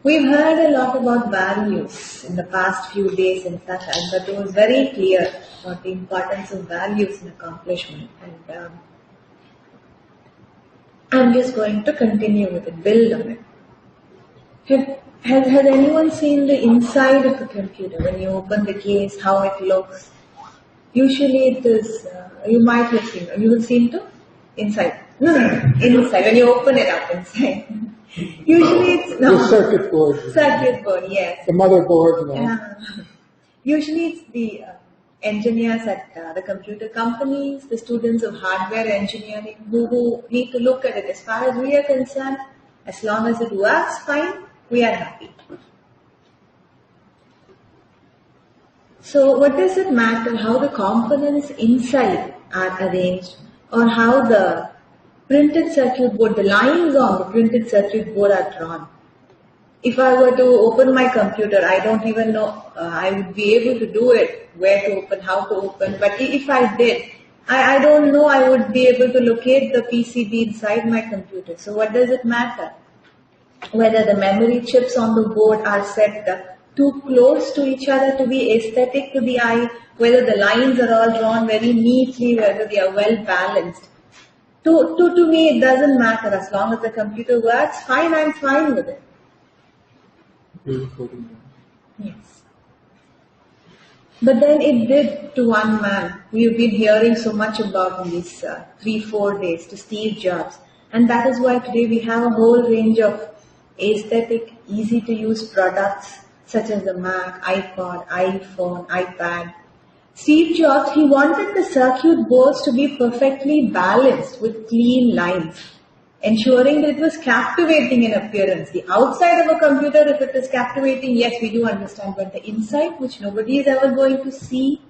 We've heard a lot about values in the past few days, in fact, but it was very clear about the importance of values in accomplishment. And I'm just going to continue with it, build on it. Has anyone seen the inside of a computer? When you open the case, how it looks? Usually it is, you might have seen, you have seen too? Inside. No, inside, when you open it up inside. Usually it's, no. The circuit board. Circuit board, yes. The motherboard, no. Usually it's the engineers at the computer companies, the students of hardware engineering who need to look at it. As far as we are concerned, as long as it works fine, we are happy. So what does it matter how the components inside are arranged or how the printed circuit board, the lines on the printed circuit board are drawn? If I were to open my computer, I don't even know I would be able to do it, where to open, how to open. But if I did, I don't know I would be able to locate the PCB inside my computer. So what does it matter? Whether the memory chips on the board are set too close to each other to be aesthetic to the eye, whether the lines are all drawn very neatly, whether they are well balanced. To me, it doesn't matter. As long as the computer works fine, I'm fine with it. Yes. But then it did to one man. We've been hearing so much about in these 3-4 days, to Steve Jobs. And that is why today we have a whole range of aesthetic, easy to use products such as the Mac, iPod, iPhone, iPad. Steve Jobs, he wanted the circuit boards to be perfectly balanced with clean lines, ensuring that it was captivating in appearance. The outside of a computer, if it is captivating, yes, we do understand, but the inside, which nobody is ever going to see,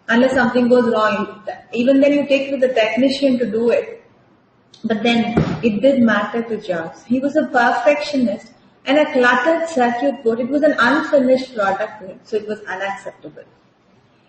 unless something goes wrong, even then you take to the technician to do it. But then it did matter to Jobs. He was a perfectionist, and a cluttered circuit board, it was an unfinished product to him, so it was unacceptable.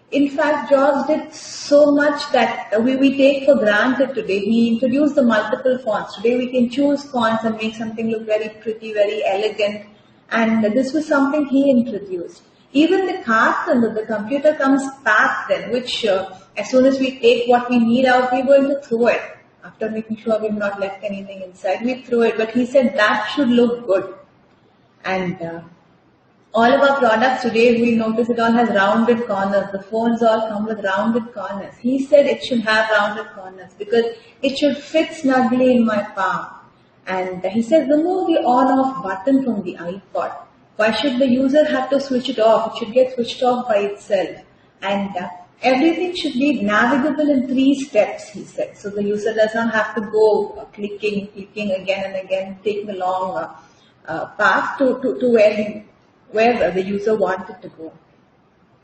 In fact, Jobs did so much that we take for granted today. He introduced the multiple fonts. Today we can choose fonts and make something look very pretty, very elegant. And this was something he introduced. Even the carton that the computer comes packed in, which as soon as we take what we need out, we're going to throw it. After making sure we've not left anything inside, we throw it. But he said that should look good. And all of our products today, we notice it all has rounded corners. The phones all come with rounded corners. He said it should have rounded corners because it should fit snugly in my palm. And he said remove the on-off button from the iPod. Why should the user have to switch it off? It should get switched off by itself. And everything should be navigable in 3 steps, he said. So the user does not have to go clicking again and again, taking a long path to where the user wanted to go.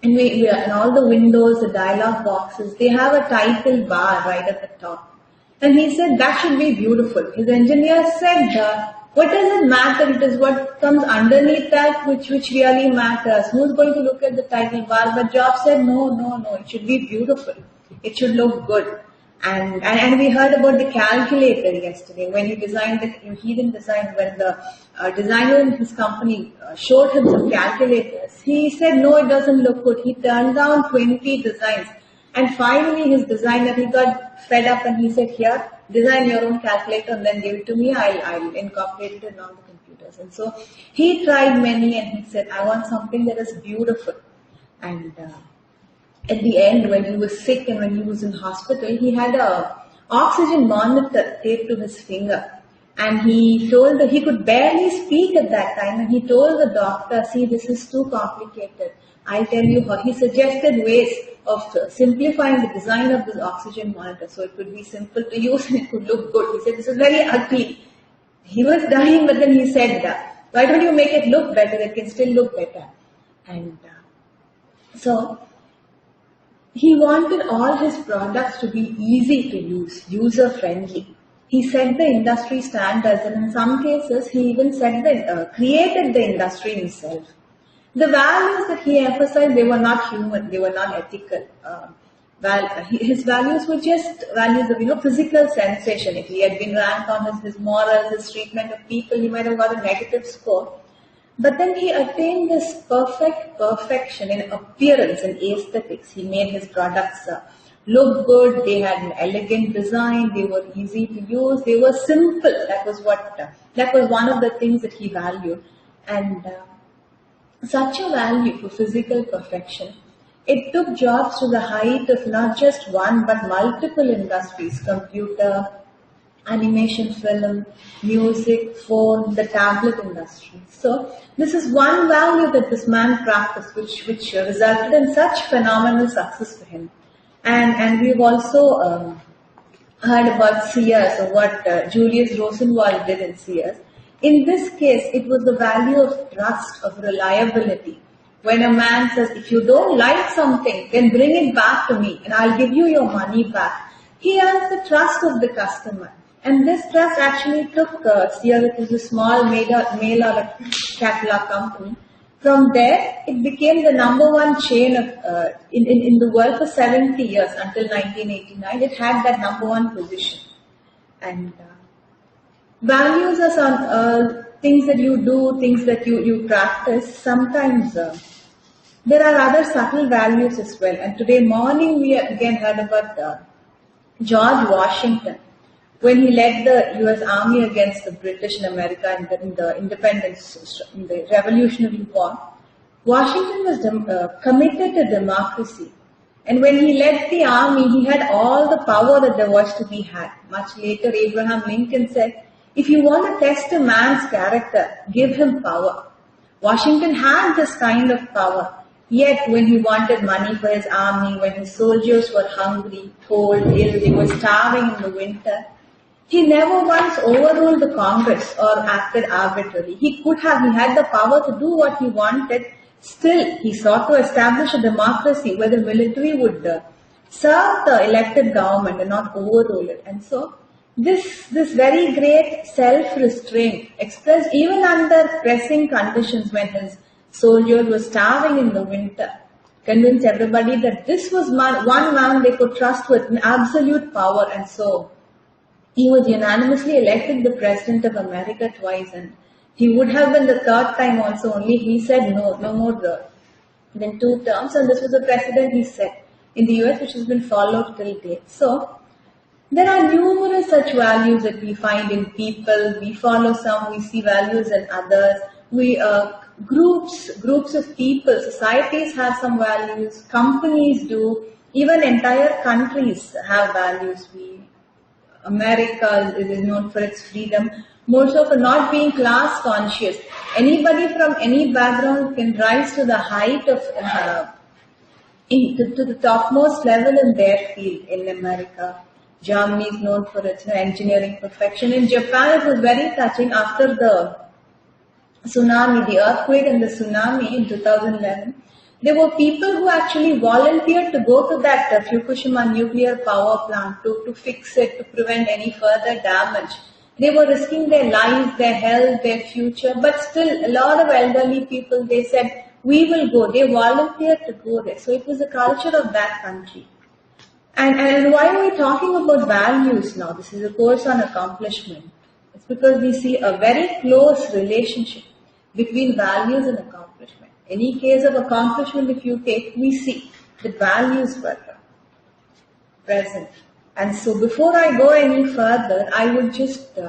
And and all the windows, the dialog boxes, they have a title bar right at the top. And he said that should be beautiful. His engineer said, what does it matter? It is what comes underneath that which really matters. Who's going to look at the title bar? But Jobs said, no, it should be beautiful. It should look good. And we heard about the calculator yesterday. When he designed it, he didn't design, when the designer in his company showed him some calculators, he said, no, it doesn't look good. He turned down 20 designs. And finally his designer, he got fed up and he said, here, design your own calculator and then give it to me. I'll incorporate it in all the computers. And so he tried many and he said, I want something that is beautiful. And at the end, when he was sick and when he was in hospital, he had a oxygen monitor taped to his finger. And he told that he could barely speak at that time. And he told the doctor, see, this is too complicated. I'll tell you how. He suggested ways of simplifying the design of this oxygen monitor so it could be simple to use and it could look good. He said, this is very ugly. He was dying, but then he said, why don't you make it look better? It can still look better. And so he wanted all his products to be easy to use, user-friendly. He set the industry standards, and in some cases, he even created the industry himself. The values that he emphasized, they were not human, they were not ethical. His values were just values of, physical sensation. If he had been ranked on his morals, his treatment of people, he might have got a negative score. But then he attained this perfection in appearance and aesthetics. He made his products look good. They had an elegant design. They were easy to use. They were simple. That was one of the things that he valued. And such a value for physical perfection. It took Jobs to the height of not just one but multiple industries: computer, animation, film, music, phone, the tablet industry. So this is one value that this man practiced, which resulted in such phenomenal success for him. And we've also heard about Sears, or what Julius Rosenwald did in Sears. In this case, it was the value of trust, of reliability. When a man says, if you don't like something, then bring it back to me and I'll give you your money back. He earns the trust of the customer. And this trust actually took Sears, it was a small mail order catalog company. From there, it became the number one chain of in the world for 70 years until 1989. It had that number one position. And values are some things that you do, things that you practice. Sometimes there are other subtle values as well. And today morning we again heard about George Washington. When he led the U.S. Army against the British in America in the independence, in the Revolutionary War, Washington was committed to democracy. And when he led the army, he had all the power that there was to be had. Much later, Abraham Lincoln said, if you want to test a man's character, give him power. Washington had this kind of power. Yet when he wanted money for his army, when his soldiers were hungry, cold, ill, they were starving in the winter, he never once overruled the Congress or acted arbitrarily. He had the power to do what he wanted. Still, he sought to establish a democracy where the military would serve the elected government and not overrule it. And so, this very great self-restraint, expressed even under pressing conditions when his soldiers were starving in the winter, convinced everybody that this was one man they could trust with an absolute power. And so, he was unanimously elected the President of America twice, and he would have been the third time also, only he said no more than 2 terms, and this was the precedent he set in the US, which has been followed till date. So, there are numerous such values that we find in people. We follow some, we see values in others. Groups of people, societies have some values, companies do, even entire countries have values. America is known for its freedom, more so for not being class conscious. Anybody from any background can rise to the height of, to the topmost level in their field. In America, Germany is known for its engineering perfection. In Japan, it was very touching after the tsunami, the earthquake and the tsunami in 2011. There were people who actually volunteered to go to that Fukushima nuclear power plant to fix it, to prevent any further damage. They were risking their lives, their health, their future, but still a lot of elderly people, they said, we will go. They volunteered to go there. So it was the culture of that country. And why are we talking about values now? This is a course on accomplishment. It's because we see a very close relationship between values and accomplishment. Any case of accomplishment, if you take, we see the values were present. And so before I go any further, I would just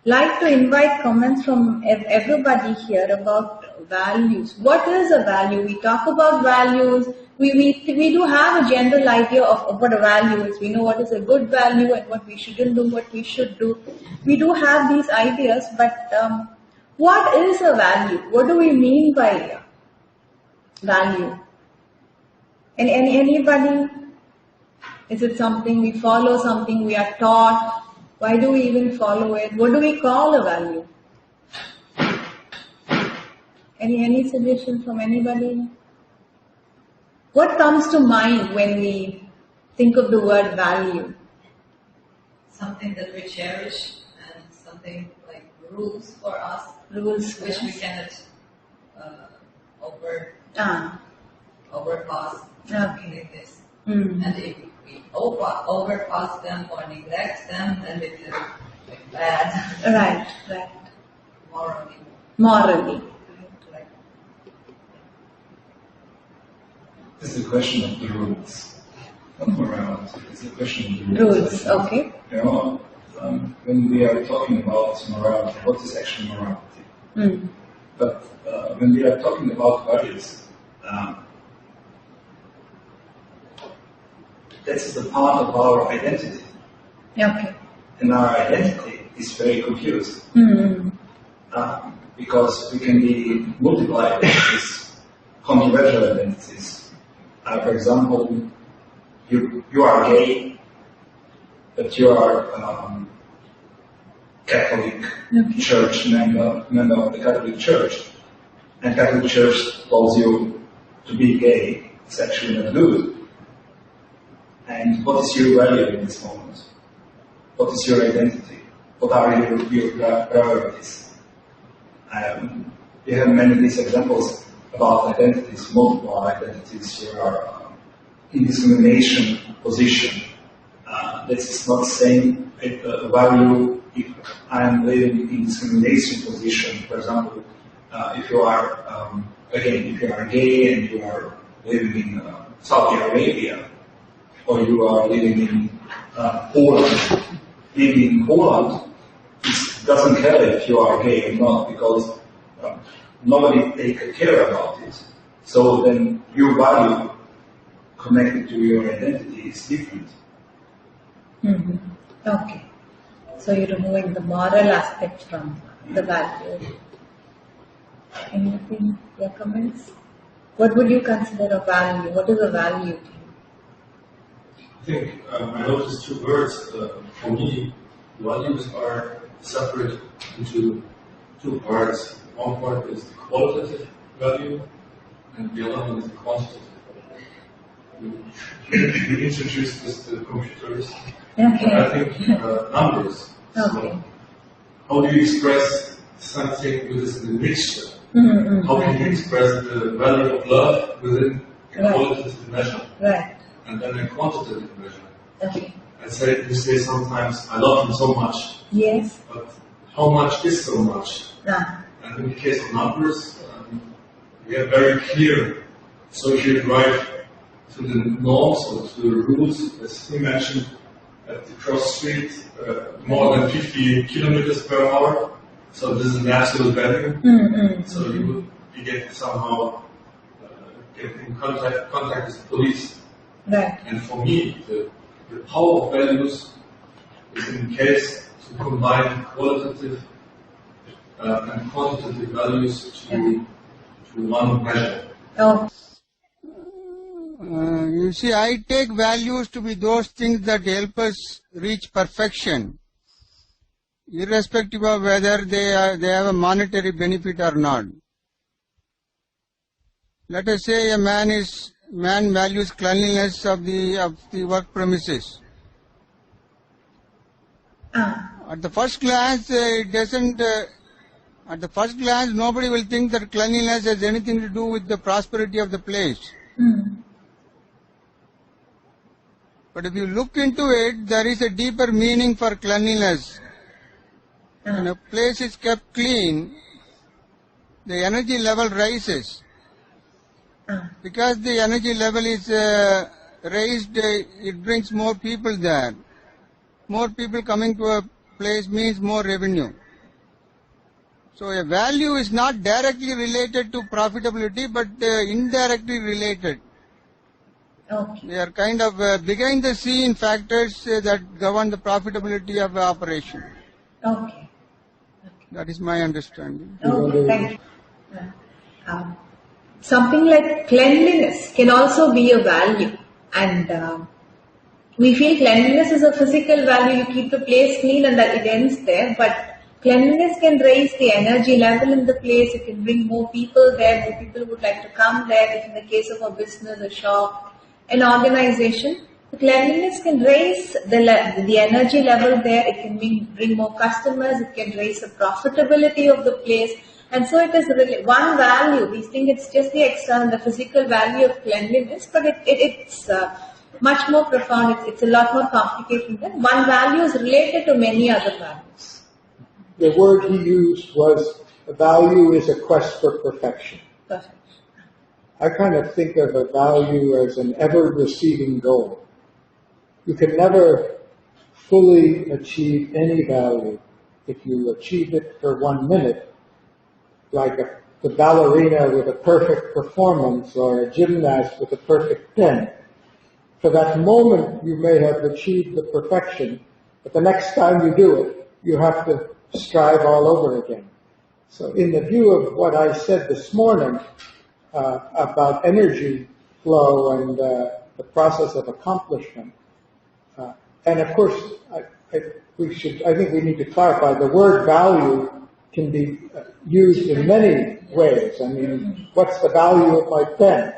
like to invite comments from everybody here about values. What is a value? We talk about values. We do have a general idea of what a value is. We know what is a good value and what we shouldn't do, what we should do. We do have these ideas, but what is a value? What do we mean by value? Anybody? Is it something we follow, something we are taught? Why do we even follow it? What do we call a value? Any suggestion from anybody? What comes to mind when we think of the word value? Something that we cherish and something like rules for us. Rules which we cannot overpass. Something like this. Mm. And if we overpass them or neglect them, then we feel like bad. Right. Morally. It's a question of the rules, not morality. It's a question of the Rules, okay. You know, when we are talking about morality, what is actually morality? But when we are talking about values, that's the part of our identity. Okay. And our identity is very confused. Because we can be multiplied identities, controversial identities. For example, you are gay, but you are Catholic Church member of the Catholic Church, and Catholic Church tells you to be gay. It's actually not good. And what is your value in this moment? What is your identity? What are your priorities? We have many of these examples about identities, multiple identities. You are in discrimination position. This is not saying a value if I am living in discrimination position. For example, if you are if you are gay and you are living in Saudi Arabia, or you are living in Poland. Living in Poland, it doesn't care if you are gay or not, because nobody takes care about it. So then your value connected to your identity is different. Okay. So you're removing the moral aspect from the value. Anything, your comments? What would you consider a value? What is a value to you? I think I noticed two words. For me, values are separated into two parts. One part is the qualitative value, and the other one is the quantitative value. We introduced this to computers. Okay. I think numbers. Okay. So how do you express something which is in a mixture? How can you express the value of love within a qualitative measure? Right. And then a quantitative measure. Okay. You say sometimes, I love him so much. Yes. But how much is so much? Ah. And in the case of numbers, we have very clear associated right to the norms or to the rules, as he mentioned, at the cross street, more than 50 kilometers per hour. So this is an absolute value. So you get somehow get in contact with the police. Right. And for me, the power of values is in case to combine qualitative and quantitative values to one measure. Oh. You see, I take values to be those things that help us reach perfection, irrespective of whether they have a monetary benefit or not. Let us say a man values cleanliness of the work premises. At the first glance, it doesn't. At the first glance, nobody will think that cleanliness has anything to do with the prosperity of the place. But if you look into it, there is a deeper meaning for cleanliness. When a place is kept clean, the energy level rises. Because the energy level is raised, it brings more people there. More people coming to a place means more revenue. So a value is not directly related to profitability, but indirectly related. Okay. They are kind of behind the scene factors that govern the profitability of the operation. Okay. That is my understanding. Okay, thank you. Something like cleanliness can also be a value, and we feel cleanliness is a physical value. You keep the place clean and that it ends there, but cleanliness can raise the energy level in the place. It can bring more people there. More people would like to come there. If in the case of a business, a shop, an organization, cleanliness can raise the energy level there. It can bring more customers. It can raise the profitability of the place. And so it is really one value. We think it's just the external, the physical value of cleanliness, but it's much more profound. It's a lot more complicated than one value is related to many other values. The word he used was a value is a quest for perfection. Perfect. I kind of think of a value as an ever-receding goal. You can never fully achieve any value. If you achieve it for 1 minute, like the ballerina with a perfect performance or a gymnast with a perfect 10, for that moment you may have achieved the perfection, but the next time you do it, you have to strive all over again. So in the view of what I said this morning about energy flow and the process of accomplishment, and of course, I think we need to clarify the word value can be used in many ways. I mean, what's the value of my pen?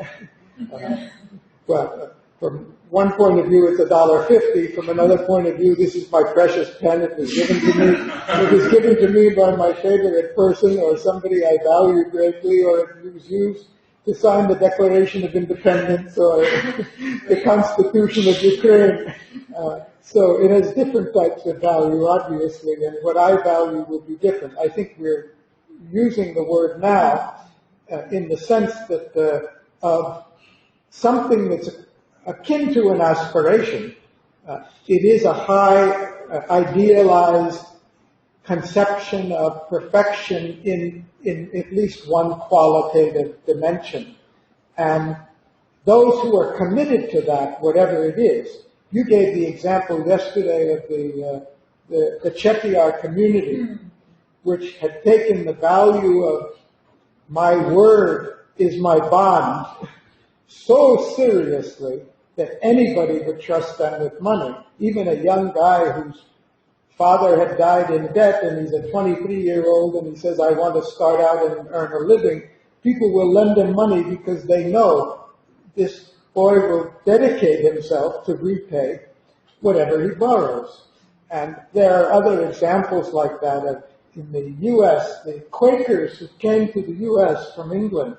Well, from one point of view, it's $1.50. From another point of view, this is my precious pen. It was given to me. It was given to me by my favorite person or somebody I value greatly, or it was used to sign the Declaration of Independence or the Constitution of Ukraine. So it has different types of value, obviously, and what I value will be different. I think we're using the word now in the sense that of something that's akin to an aspiration. It is a high, idealized conception of perfection in at least one qualitative dimension. And those who are committed to that, whatever it is, you gave the example yesterday of the Chettiar community, which had taken the value of my word is my bond so seriously that anybody would trust them with money. Even a young guy whose father had died in debt and he's a 23-year-old and he says, I want to start out and earn a living, people will lend him money because they know this boy will dedicate himself to repay whatever he borrows. And there are other examples like that. In the U.S., the Quakers who came to the U.S. from England,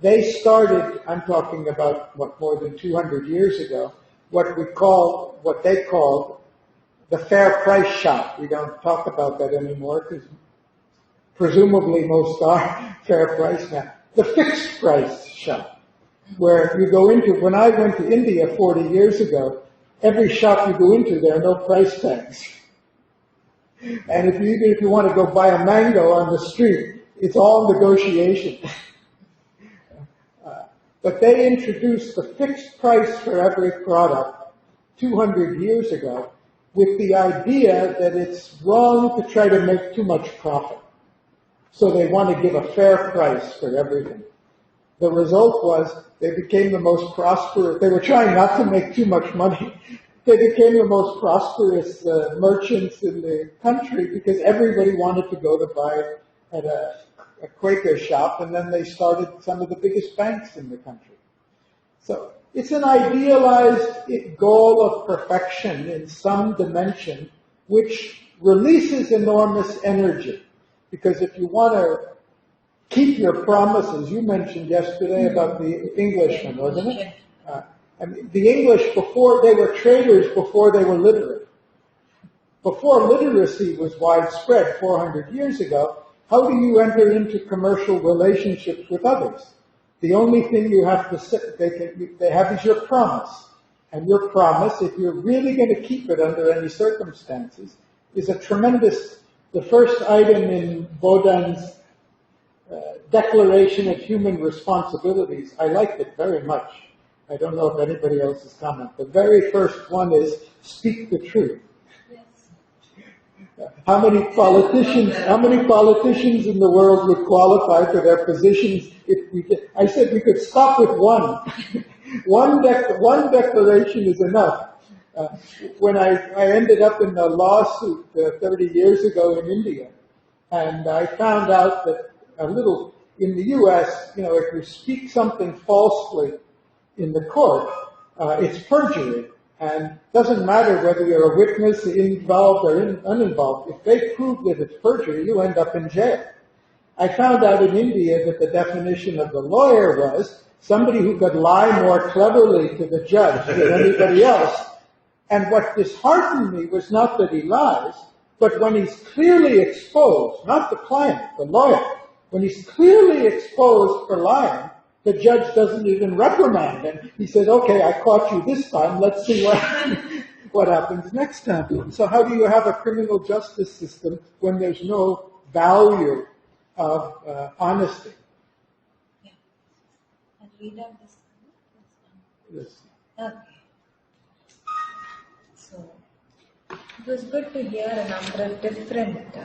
they started, I'm talking about more than 200 years ago, what they called the fair price shop. We don't talk about that anymore because presumably most are fair price now. The fixed price shop, where you go into, when I went to India 40 years ago, every shop you go into, there are no price tags. And even if you want to go buy a mango on the street, it's all negotiation. But they introduced the fixed price for every product 200 years ago with the idea that it's wrong to try to make too much profit. So they want to give a fair price for everything. The result was they became the most prosperous. They were trying not to make too much money. They became the most prosperous merchants in the country because everybody wanted to go to buy at a Quaker shop, and then they started some of the biggest banks in the country. So it's an idealized goal of perfection in some dimension which releases enormous energy. Because if you want to keep your promises, you mentioned yesterday about the Englishman, wasn't it? The English, before they were traders, before they were literate. Before literacy was widespread 400 years ago, how do you enter into commercial relationships with others? The only thing you have to say, they have is your promise. And your promise, if you're really going to keep it under any circumstances, is a tremendous, the first item in Baudin's Declaration of Human Responsibilities. I liked it very much. I don't know if anybody else has commented. The very first one is speak the truth. How many politicians in the world would qualify for their positions if we did? I said we could stop with one. One declaration is enough. When I ended up in a lawsuit 30 years ago in India, and I found out that in the U.S., if you speak something falsely in the court, it's perjury. And it doesn't matter whether you're a witness involved or uninvolved. If they prove that it's perjury, you end up in jail. I found out in India that the definition of the lawyer was somebody who could lie more cleverly to the judge than anybody else. And what disheartened me was not that he lies, but when he's clearly exposed, not the client, the lawyer, when he's clearly exposed for lying, The judge doesn't even reprimand, and he says, okay, I caught you this time, let's see what happens next time. So how do you have a criminal justice system when there's no value of honesty? Yeah. And read out this one. Yes. Okay. So, it was good to hear a number of different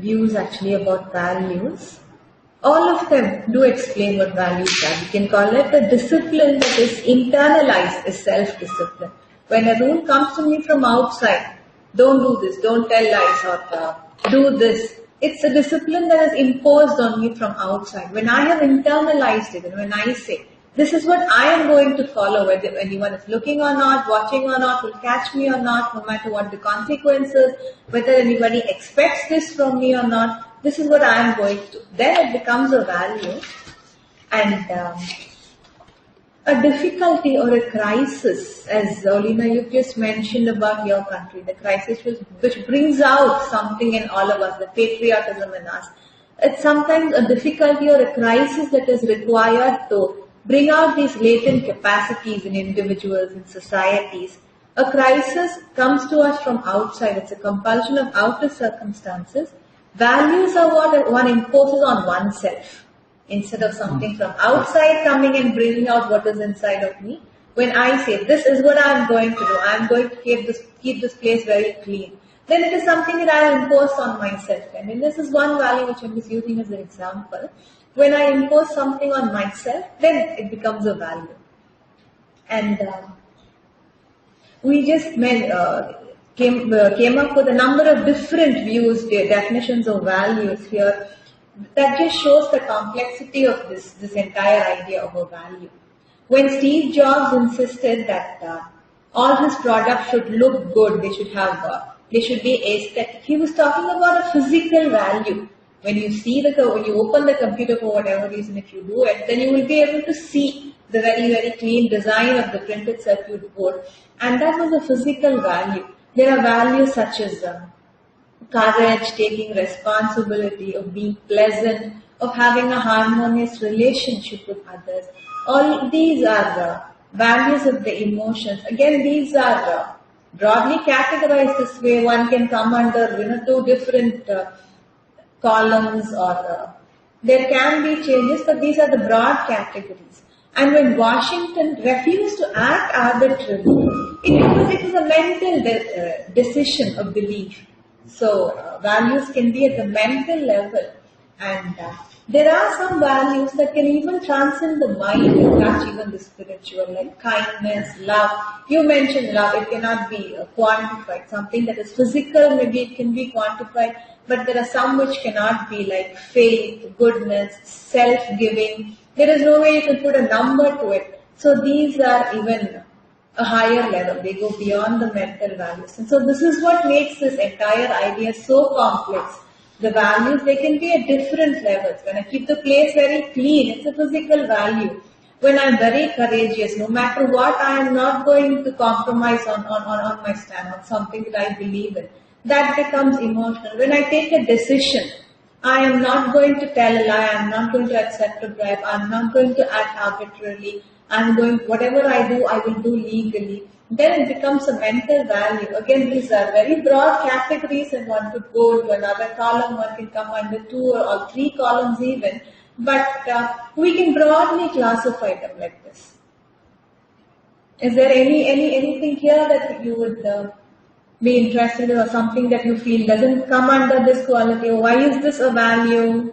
views actually about values. All of them do explain what values are. We can call it a discipline that is internalized as self-discipline. When a rule comes to me from outside, don't do this, don't tell lies, or do this. It's a discipline that is imposed on me from outside. When I have internalized it, and when I say, this is what I am going to follow, whether anyone is looking or not, watching or not, will catch me or not, no matter what the consequences, whether anybody expects this from me or not, this is what I am going to do. Then it becomes a value, and a difficulty or a crisis, as Olina, you just mentioned about your country, the crisis which brings out something in all of us, the patriotism in us. It's sometimes a difficulty or a crisis that is required to bring out these latent capacities in individuals, in societies. A crisis comes to us from outside. It's a compulsion of outer circumstances. Values are what one imposes on oneself, instead of something from outside coming and bringing out what is inside of me. When I say, this is what I am going to do, I am going to keep this place very clean, then it is something that I impose on myself. And this is one value which I am just using as an example. When I impose something on myself, then it becomes a value. And we just came up with a number of different views, definitions of values here. That just shows the complexity of this entire idea of a value. When Steve Jobs insisted that all his products should look good, they should be aesthetic, he was talking about a physical value. When you when you open the computer for whatever reason, if you do it, then you will be able to see the very, very clean design of the printed circuit board. And that was a physical value. There are values such as courage, taking responsibility, of being pleasant, of having a harmonious relationship with others. All these are values of the emotions. Again, these are broadly categorized this way. One can come under two different columns, or there can be changes, but these are the broad categories. And when Washington refused to act arbitrarily, it was a mental decision of belief. So values can be at the mental level, and there are some values that can even transcend the mind and touch even the spiritual, like kindness, love. You mentioned love, it cannot be quantified. Something that is physical, maybe it can be quantified, but there are some which cannot be, like faith, goodness, self-giving. There is no way you can put a number to it. So these are even a higher level. They go beyond the mental values. And so this is what makes this entire idea so complex. The values, they can be at different levels. When I keep the place very clean, it's a physical value. When I'm very courageous, no matter what, I am not going to compromise on my stand, on something that I believe in. That becomes emotional. When I take a decision, I am not going to tell a lie, I am not going to accept a bribe, I am not going to act arbitrarily, whatever I do, I will do legally. Then it becomes a mental value. Again, these are very broad categories, and one could go to another column, one can come under 2 or 3 columns even, but we can broadly classify them like this. Is there anything here that you would be interested in, or something that you feel doesn't come under this quality? Why is this a value?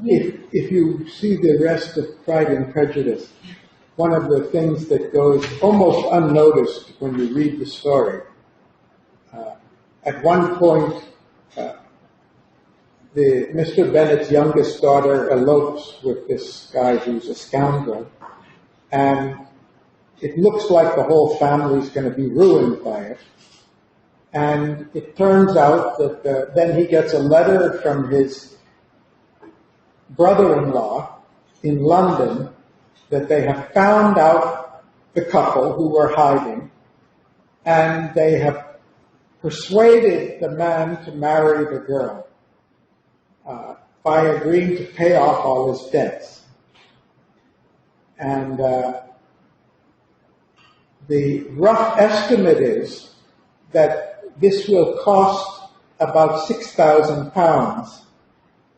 If you see the rest of Pride and Prejudice, one of the things that goes almost unnoticed when you read the story, at one point, Mr. Bennet's youngest daughter elopes with this guy who's a scoundrel, and it looks like the whole family is going to be ruined by it. And it turns out that then he gets a letter from his brother-in-law in London that they have found out the couple who were hiding, and they have persuaded the man to marry the girl by agreeing to pay off all his debts. And the rough estimate is that this will cost about £6,000.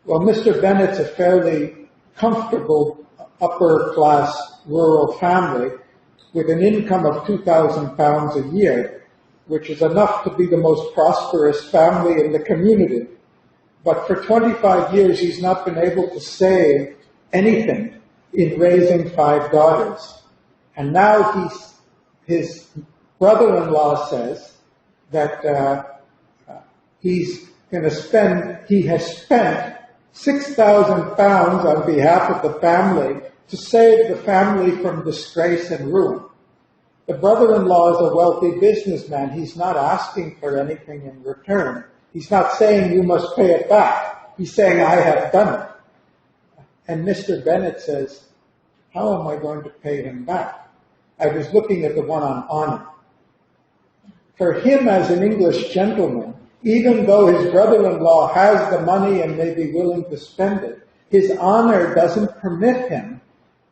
Well, Mr. Bennett's a fairly comfortable upper-class rural family with an income of £2,000 a year, which is enough to be the most prosperous family in the community. But for 25 years, he's not been able to save anything in raising 5 daughters. And now his brother-in-law says that he has spent £6,000 on behalf of the family to save the family from disgrace and ruin. The brother-in-law is a wealthy businessman. He's not asking for anything in return. He's not saying you must pay it back. He's saying I have done it. And Mr. Bennett says, how am I going to pay him back? I was looking at the one on honor. For him as an English gentleman, even though his brother-in-law has the money and may be willing to spend it, his honor doesn't permit him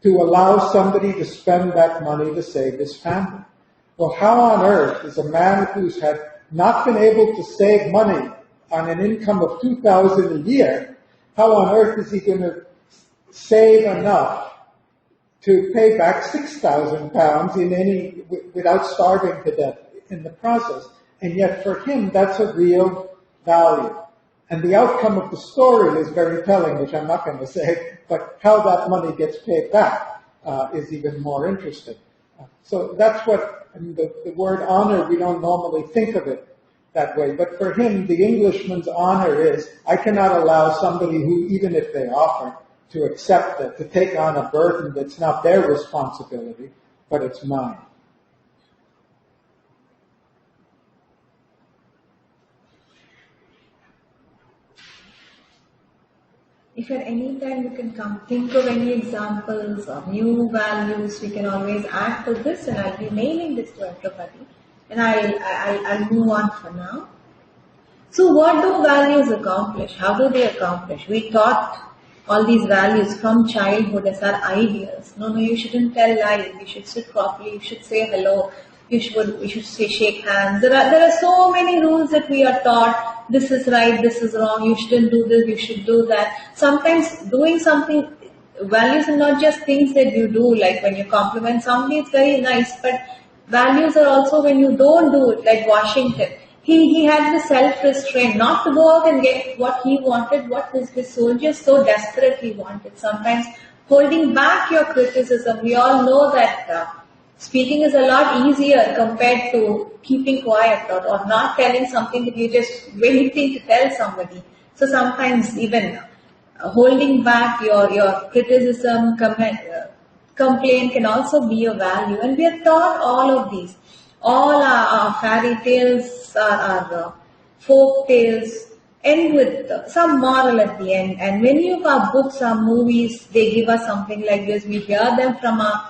to allow somebody to spend that money to save his family. Well, how on earth is a man who's not been able to save money on an income of $2,000 a year, how on earth is he going to save enough to pay back £6,000 without starving to death in the process? And yet for him, that's a real value. And the outcome of the story is very telling, which I'm not going to say, but how that money gets paid back is even more interesting. So that's what, I mean, the word honor, we don't normally think of it that way. But for him, the Englishman's honor is, I cannot allow somebody who, even if they offer, to accept it, to take on a burden that's not their responsibility, but it's mine. If at any time you can think of any examples or new values, we can always add to this, and I'll be mailing this to everybody. And I'll move on for now. So what do values accomplish? How do they accomplish? We taught all these values from childhood as our ideals. No, you shouldn't tell lies. You should sit properly. You should say hello. You should say shake hands. There are so many rules that we are taught. This is right, this is wrong. You shouldn't do this, you should do that. Sometimes doing something, values are not just things that you do, like when you compliment somebody, it's very nice, but values are also when you don't do it, like Washington. He had the self-restraint not to go out and get what he wanted, what his soldiers so desperately wanted. Sometimes holding back your criticism. We all know that speaking is a lot easier compared to keeping quiet or not telling something that you're just waiting to tell somebody. So sometimes even holding back your criticism, complaint can also be a value. And we are taught all of these. All our fairy tales, our folk tales end with some moral at the end. And many of our books, our movies, they give us something like this. We hear them from our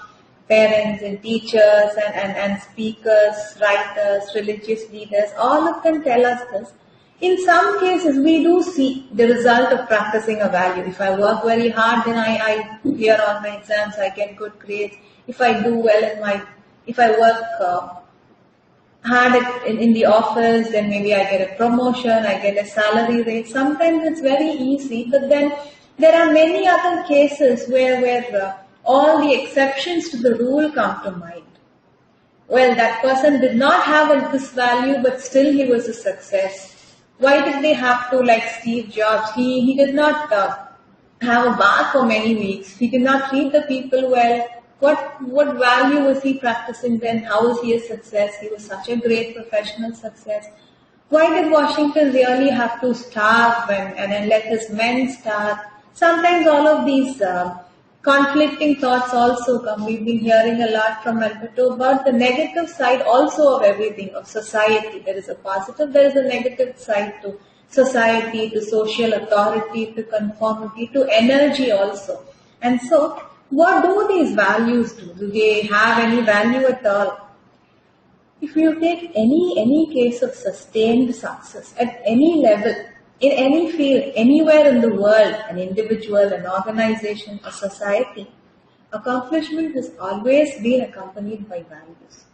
parents and teachers and speakers, writers, religious leaders. All of them tell us this. In some cases, we do see the result of practicing a value. If I work very hard, then I clear all my exams, I get good grades. If I do well if I work hard in the office, then maybe I get a promotion, I get a salary raise. Sometimes it's very easy, but then there are many other cases where all the exceptions to the rule come to mind. Well, that person did not have this value, but still he was a success. Why did they have to, like Steve Jobs? He did not have a bath for many weeks. He did not treat the people well. What value was he practicing then? How was he a success? He was such a great professional success. Why did Washington really have to starve and let his men starve? Sometimes all of these conflicting thoughts also come. We've been hearing a lot from Alberto about the negative side also of everything, of society. There is a positive, there is a negative side to society, to social authority, to conformity, to energy also. And so, what do these values do? Do they have any value at all? if you take any case of sustained success at any level, in any field, anywhere in the world, an individual, an organization, a society, accomplishment has always been accompanied by values.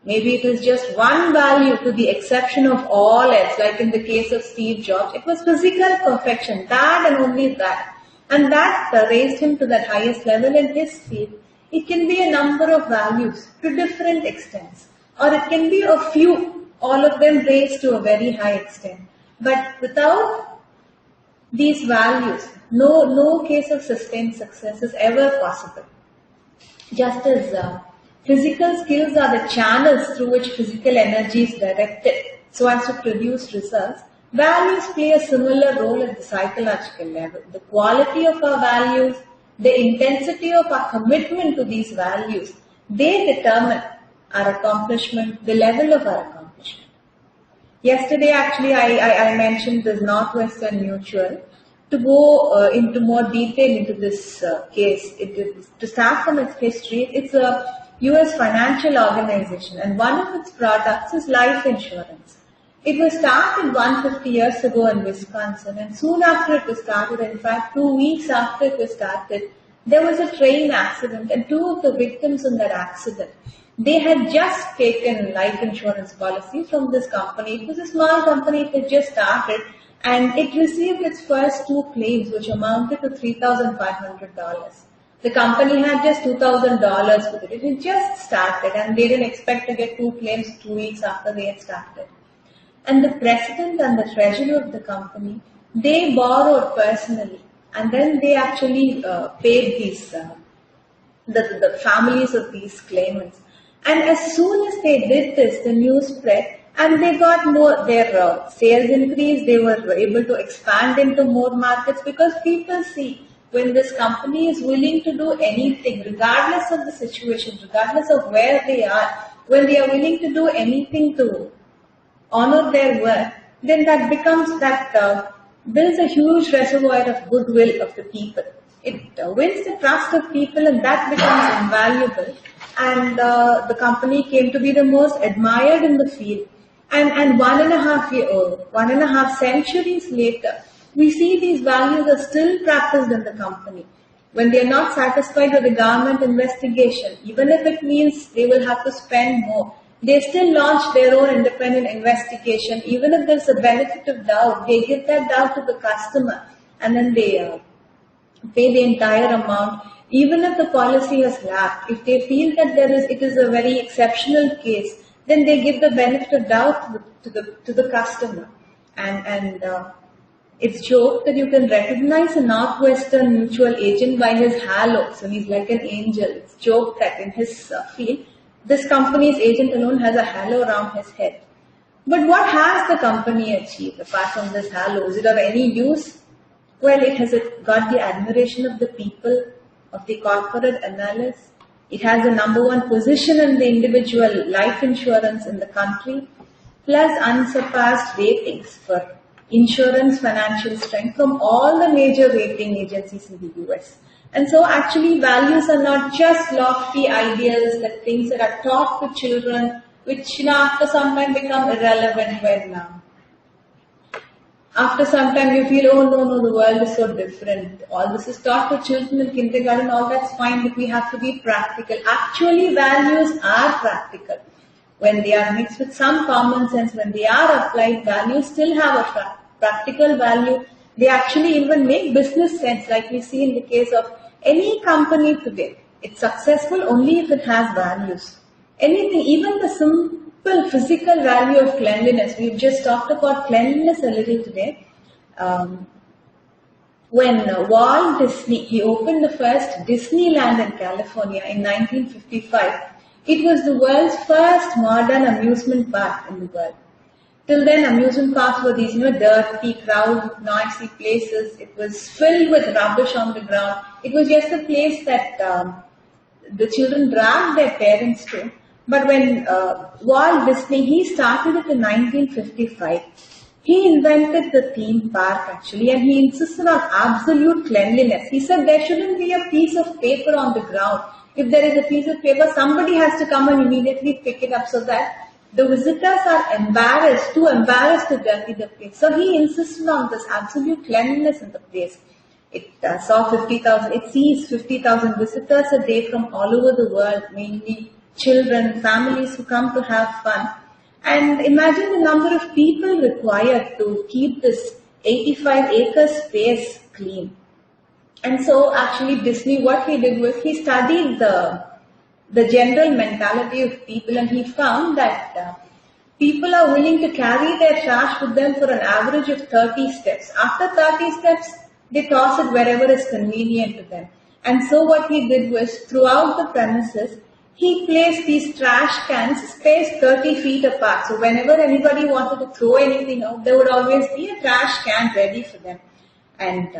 Maybe it is just one value to the exception of all else, like in the case of Steve Jobs. It was physical perfection, that and only that. And that raised him to that highest level in his field. It can be a number of values to different extents. Or it can be a few, all of them raised to a very high extent. But without these values, no case of sustained success is ever possible. Just as physical skills are the channels through which physical energy is directed so as to produce results, values play a similar role at the psychological level. The quality of our values, the intensity of our commitment to these values, they determine our accomplishment, the level of our accomplishment. Yesterday, actually, I mentioned this Northwestern Mutual. To go into more detail into this case, to start from its history, it's a US financial organization, and one of its products is life insurance. It was started 150 years ago in Wisconsin, and soon after it was started, in fact 2 weeks after it was started, there was a train accident, and two of the victims in that accident, they had just taken life insurance policy from this company. It was a small company, it had just started, and it received its first two claims, which amounted to $3,500. The company had just $2,000 with it. It had just started, and they didn't expect to get two claims 2 weeks after they had started. And the president and the treasurer of the company, they borrowed personally, and then they actually paid these the families of these claimants. And as soon as they did this, the news spread, and they got more, their sales increased, they were able to expand into more markets, because people see when this company is willing to do anything, regardless of the situation, regardless of where they are, when they are willing to do anything to honor their work, then that builds a huge reservoir of goodwill of the people. It wins the trust of people, and that becomes invaluable. And the company came to be the most admired in the field. And 1.5 centuries later, we see these values are still practiced in the company. When they are not satisfied with the government investigation, even if it means they will have to spend more, they still launch their own independent investigation. Even if there's a benefit of doubt, they give that doubt to the customer, and then they pay the entire amount. Even if the policy has lapsed, if they feel that it is a very exceptional case, then they give the benefit of doubt to the customer. And it's joked that you can recognize a Northwestern Mutual agent by his halo. So he's like an angel. It's joked that in his field, this company's agent alone has a halo around his head. But what has the company achieved apart from this halo? Is it of any use? Well, it has got the admiration of the people, of the corporate analysts. It has the #1 position in the individual life insurance in the country, plus unsurpassed ratings for insurance financial strength from all the major rating agencies in the US. And so actually values are not just lofty ideals, that things that are taught to children, which after some time become irrelevant when after some time you feel, oh no, the world is so different. All this is taught to children in kindergarten, all that's fine, but we have to be practical. Actually, values are practical. When they are mixed with some common sense, when they are applied, values still have a practical value. They actually even make business sense, like we see in the case of any company today. It's successful only if it has values. Anything, even the simple physical value of cleanliness. We've just talked about cleanliness a little today. When Walt Disney, he opened the first Disneyland in California in 1955. It was the world's first modern amusement park in the world. Till then, amusement parks were these, dirty, crowded, noisy places. It was filled with rubbish on the ground. It was just a place that the children dragged their parents to. But when Walt Disney, he started it in 1955, he invented the theme park actually, and he insisted on absolute cleanliness. He said there shouldn't be a piece of paper on the ground. If there is a piece of paper, somebody has to come and immediately pick it up so that the visitors are embarrassed, too embarrassed to dirty the place. So he insisted on this absolute cleanliness in the place. It sees 50,000 visitors a day from all over the world, mainly children, families who come to have fun. And imagine the number of people required to keep this 85-acre space clean. And so actually Disney, what he did was he studied the general mentality of people, and he found that people are willing to carry their trash with them for an average of 30 steps. After 30 steps, they toss it wherever is convenient to them. And so what he did was, throughout the premises, he placed these trash cans spaced 30 feet apart. So whenever anybody wanted to throw anything out, there would always be a trash can ready for them. And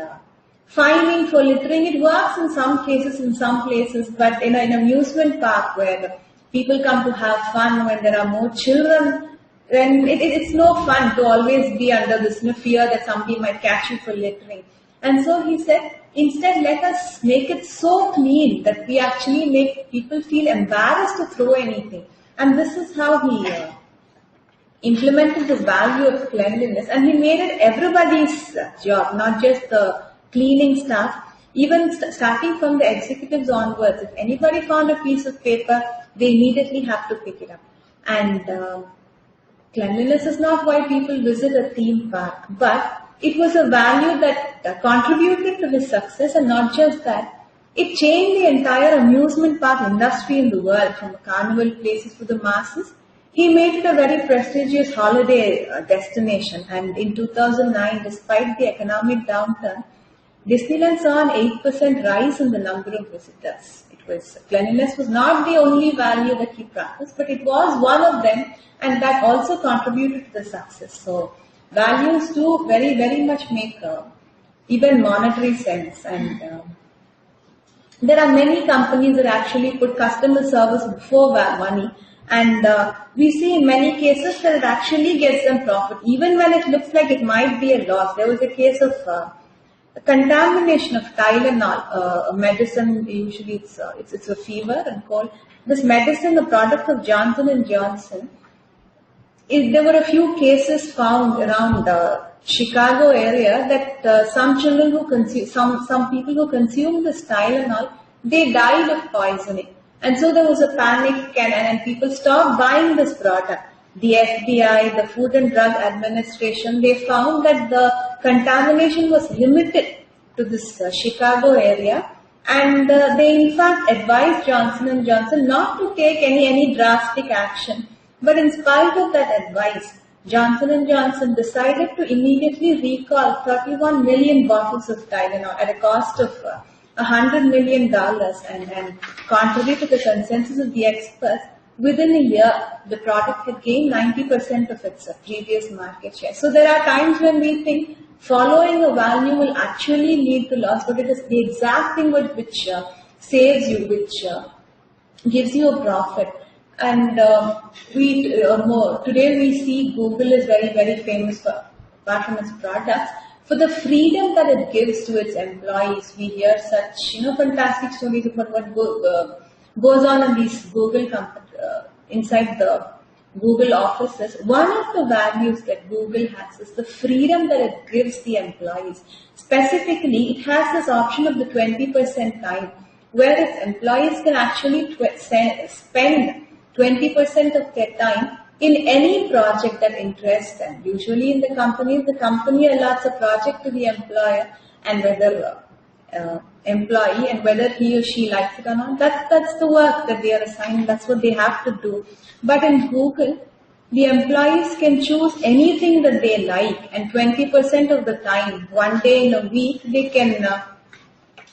fining for littering, it works in some cases, in some places, but in an amusement park where people come to have fun, when there are more children, then it's no fun to always be under this fear that somebody might catch you for littering. And so he said, instead let us make it so clean that we actually make people feel embarrassed to throw anything. And this is how he implemented the value of cleanliness, and he made it everybody's job, not just the cleaning staff. Even starting from the executives onwards, if anybody found a piece of paper, they immediately have to pick it up. And cleanliness is not why people visit a theme park, but it was a value that contributed to his success. And not just that, it changed the entire amusement park industry in the world, from carnival places to the masses. He made it a very prestigious holiday destination, and in 2009, despite the economic downturn, Disneyland saw an 8% rise in the number of visitors. Cleanliness was not the only value that he practiced, but it was one of them, and that also contributed to the success. So values do very, very much make even monetary sense. And there are many companies that actually put customer service before money. And we see in many cases that it actually gets them profit, even when it looks like it might be a loss. There was a case of contamination of Tylenol, a medicine. Usually it's a fever and cold. This medicine, the product of Johnson and Johnson, there were a few cases found around the Chicago area that some children who consume, some people who consumed this Tylenol, they died of poisoning. And so there was a panic, and people stopped buying this product. The FBI, the Food and Drug Administration, they found that the contamination was limited to this Chicago area, and they in fact advised Johnson & Johnson not to take any drastic action. But in spite of that advice, Johnson & Johnson decided to immediately recall 31 million bottles of Tylenol at a cost of $100 million, and contrary to the consensus of the experts, within a year, the product had gained 90% of its previous market share. So there are times when we think following a value will actually lead to loss, but it is the exact thing which saves you, which gives you a profit. And today we see Google is very, very famous for, apart from its products, for the freedom that it gives to its employees. We hear such fantastic stories about what goes on in these Google inside the Google offices. One of the values that Google has is the freedom that it gives the employees. Specifically, it has this option of the 20% time, where its employees can actually spend 20% of their time in any project that interests them. Usually in the company allots a project to the employer, and whether employee, and whether he or she likes it or not, that's the work that they are assigned, that's what they have to do. But in Google, the employees can choose anything that they like, and 20% of the time, one day in a week, they can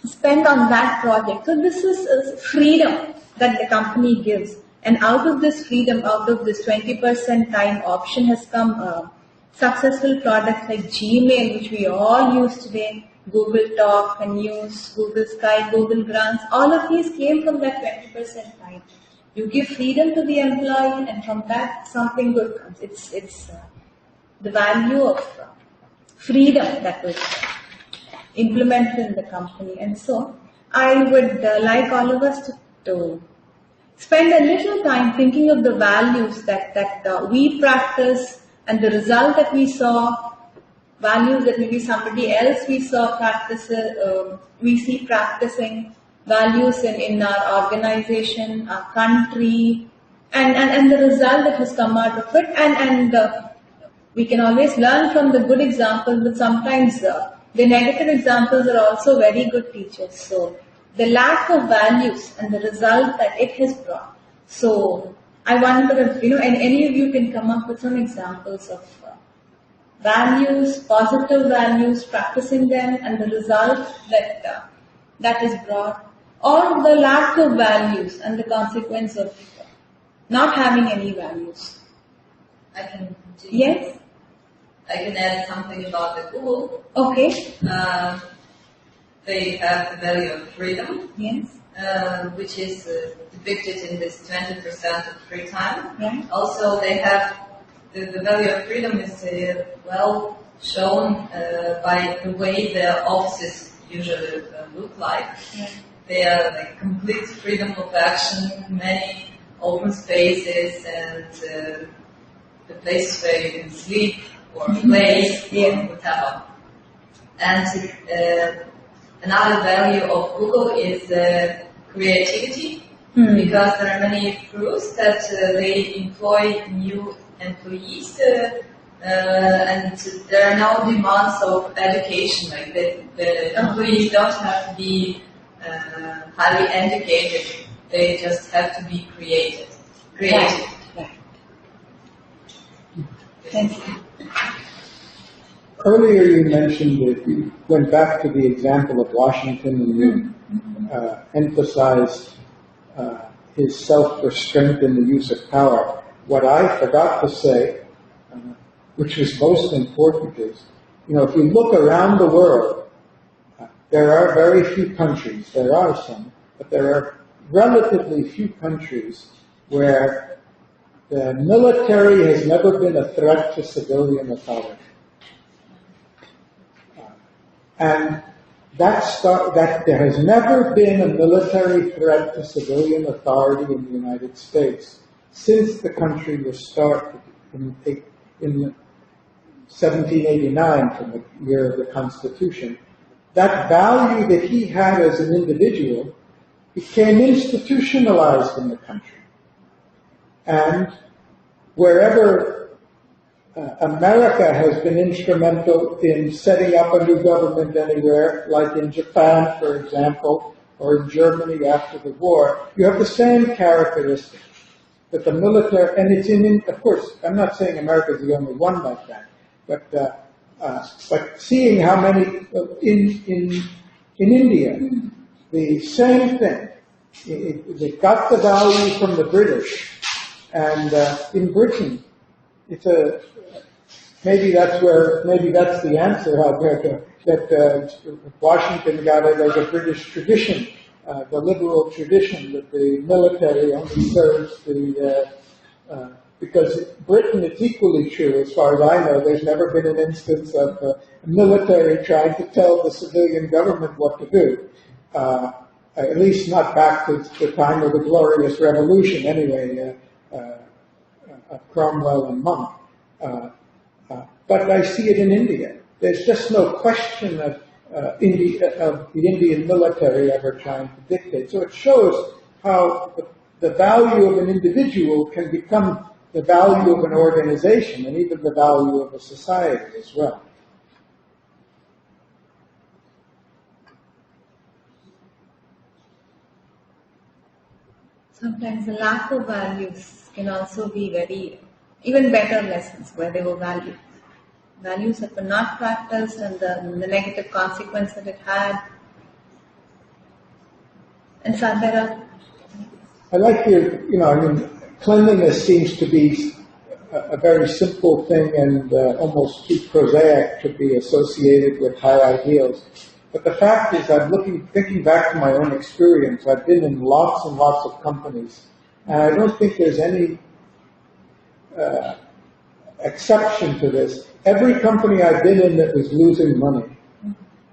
spend on that project. So this is freedom that the company gives. And out of this freedom, out of this 20% time option has come successful products like Gmail, which we all use today, Google Talk and News, Google Sky, Google Grants. All of these came from that 20% time. You give freedom to the employee, and from that something good comes. It's the value of freedom that was implemented in the company. And so I would like all of us to spend a little time thinking of the values that we practice and the result that we saw, values that maybe somebody else we saw we see practicing, values in our organization, our country, and the result that has come out of it. And we can always learn from the good examples, but sometimes the negative examples are also very good teachers. So the lack of values and the result that it has brought. So I wonder if, and any of you can come up with some examples of values, positive values, practicing them, and the result that is brought, or the lack of values and the consequence of not having any values. I can continue. Yes? I can add something about the Google. Okay. They have the value of freedom, Yes. which is depicted in this 20% of free time. Right. Also, they have the value of freedom is well shown by the way their offices usually look like. Yeah. They are like complete freedom of action, many open spaces, and the places where you can sleep or play or whatever. And another value of Google is creativity, because there are many crews that they employ new employees, and there are no demands of education. Like the employees don't have to be highly educated; they just have to be creative. Right. Thank you. Earlier you mentioned that you went back to the example of Washington and you emphasized his self-restraint in the use of power. What I forgot to say, which is most important, is, if you look around the world, there are very few countries, there are some, but there are relatively few countries where the military has never been a threat to civilian authority. And that there has never been a military threat to civilian authority in the United States since the country was started in 1789, from the year of the Constitution. That value that he had as an individual became institutionalized in the country. And wherever America has been instrumental in setting up a new government anywhere, like in Japan, for example, or in Germany after the war, you have the same characteristic. That the military, and it's of course, I'm not saying America is the only one like that, but seeing how many, in India, the same thing. They got the value from the British, and in Britain, maybe that's the answer out there, that Washington got it as a British tradition, the liberal tradition that the military only serves because Britain, it's equally true, as far as I know, there's never been an instance of military trying to tell the civilian government what to do. At least not back to the time of the Glorious Revolution, anyway, Cromwell and Monk. But I see it in India. There's just no question of the Indian military ever trying to dictate. So it shows how the value of an individual can become the value of an organization and even the value of a society as well. Sometimes the lack of values can also be even better lessons where they were valued. Values that were not practiced and the negative consequence that it had. And Sadhara? I like cleanliness seems to be a very simple thing and almost too prosaic to be associated with high ideals. But the fact is, thinking back to my own experience, I've been in lots and lots of companies, and I don't think there's any exception to this. Every company I've been in that was losing money,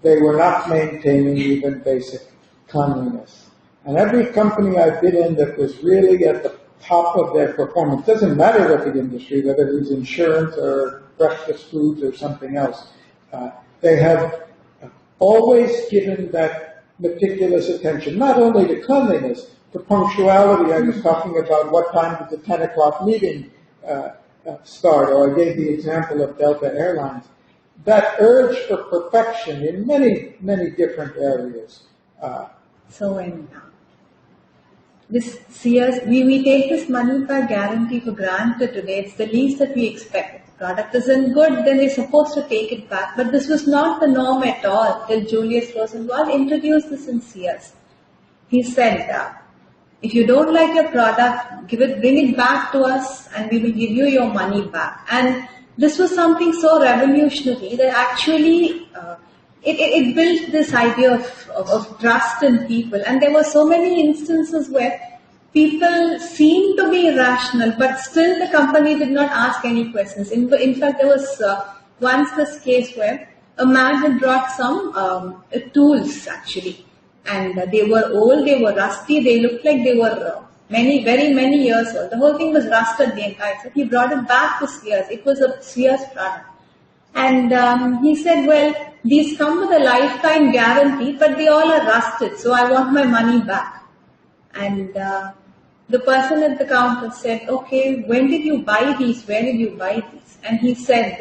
they were not maintaining even basic cleanliness. And every company I've been in that was really at the top of their performance, doesn't matter what the industry, whether it was insurance or breakfast foods or something else, they have always given that meticulous attention, not only to cleanliness, to punctuality. I was talking about what time did the 10 o'clock meeting start, or I gave the example of Delta Airlines. That urge for perfection in many, many different areas. So, and this Sears, we take this money back guarantee for granted today. It's the least that we expect. If the product isn't good, then we're supposed to take it back. But this was not the norm at all till Julius Rosenwald introduced this in Sears. He said, if you don't like your product, bring it back to us and we will give you your money back. And this was something so revolutionary that actually it built this idea of trust in people. And there were so many instances where people seemed to be irrational, but still the company did not ask any questions. In fact, there was once this case where a man had brought some tools actually. And they were old, they were rusty, they looked like they were very many years old. The whole thing was rusted the entire time. So he brought it back to Sears. It was a Sears product. And he said, well, these come with a lifetime guarantee, but they all are rusted, so I want my money back. And the person at the counter said, okay, when did you buy these? Where did you buy these? And he said,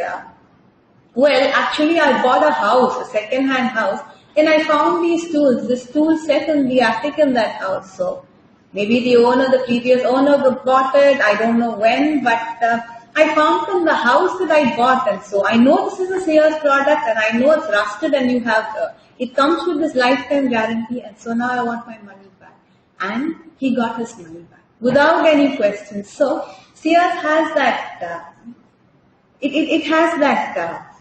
well, actually I bought a house, a second-hand house, and I found these tools, this tool set in the attic in that house. So maybe the previous owner bought it, I don't know when, but I found in the house that I bought, and so I know this is a Sears product and I know it's rusted and you have, it comes with this lifetime guarantee, and so now I want my money back. And he got his money back without any questions. So Sears has that, it has that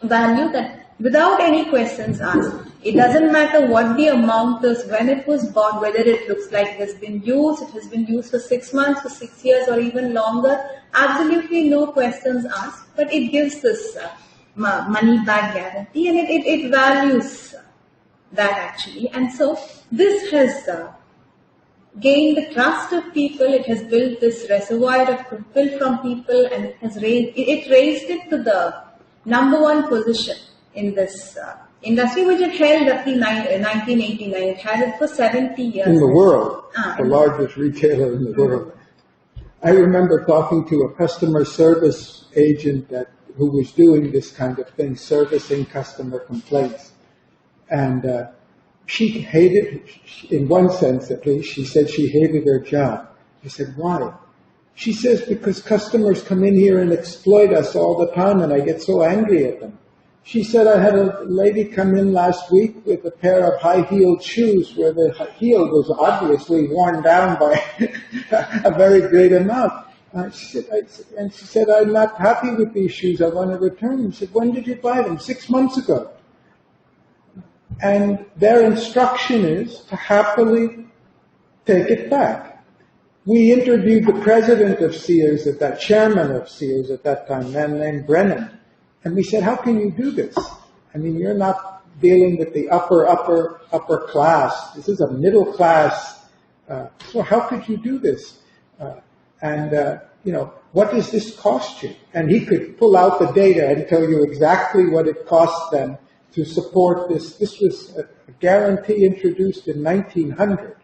value that without any questions asked. It doesn't matter what the amount is, when it was bought, whether it looks like it has been used for 6 months, for 6 years or even longer. Absolutely no questions asked, but it gives this money back guarantee, and it values that actually. And so this has gained the trust of people, it has built this reservoir of goodwill from people, and it has raised it to the number one position in this industry, which it held up to 1989. It had it for 70 years. In the world, the largest retailer in the world. I remember talking to a customer service agent who was doing this kind of thing, servicing customer complaints. And she hated, in one sense at least, she said she hated her job. I said, why? She says, because customers come in here and exploit us all the time, and I get so angry at them. She said, I had a lady come in last week with a pair of high-heeled shoes where the heel was obviously worn down by a very great amount. She said, I'm not happy with these shoes. I want to return them. She said, when did you buy them? 6 months ago. And their instruction is to happily take it back. We interviewed the president of Sears chairman of Sears at that time, a man named Brennan. And we said, how can you do this? I mean, you're not dealing with the upper class. This is a middle class. So how could you do this? What does this cost you? And he could pull out the data and tell you exactly what it cost them to support this. This was a guarantee introduced in 1900.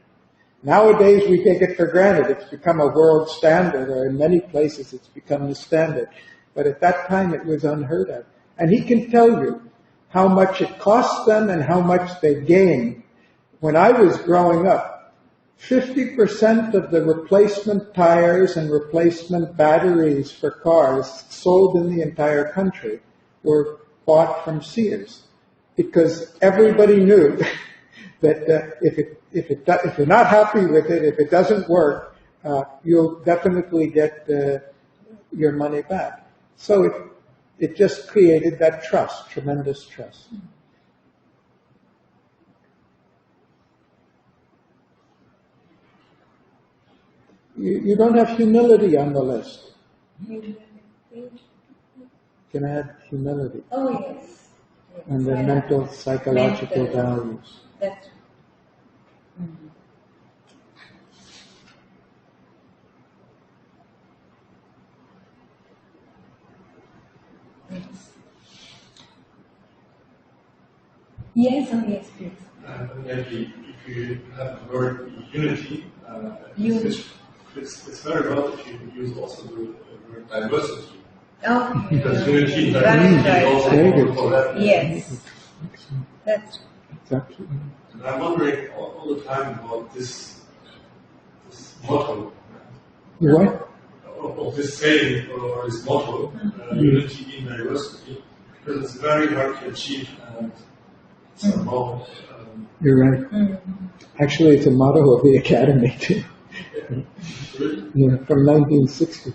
Nowadays, we take it for granted. It's become a world standard, or in many places it's become the standard. But at that time, it was unheard of. And he can tell you how much it cost them and how much they gained. When I was growing up, 50% of the replacement tires and replacement batteries for cars sold in the entire country were bought from Sears. Because everybody knew that if you're not happy with it, if it doesn't work, you'll definitely get your money back. So it just created that trust, tremendous trust. You don't have humility on the list. Can I add humility? Oh, yes. And the mental, psychological values. That's Yes, oh yes, please. Maybe if you have the word unity, Unity. it's very well if you use also the word diversity. Okay. Because unity and Right, diversity right. also Very for that. Yes. That's Exactly. And I'm wondering all the time about this motto. You what? Of this saying or this motto, unity in diversity, because it's very hard to achieve and somehow. You're right. Actually, it's a motto of the Academy, too. Yeah, from 1960.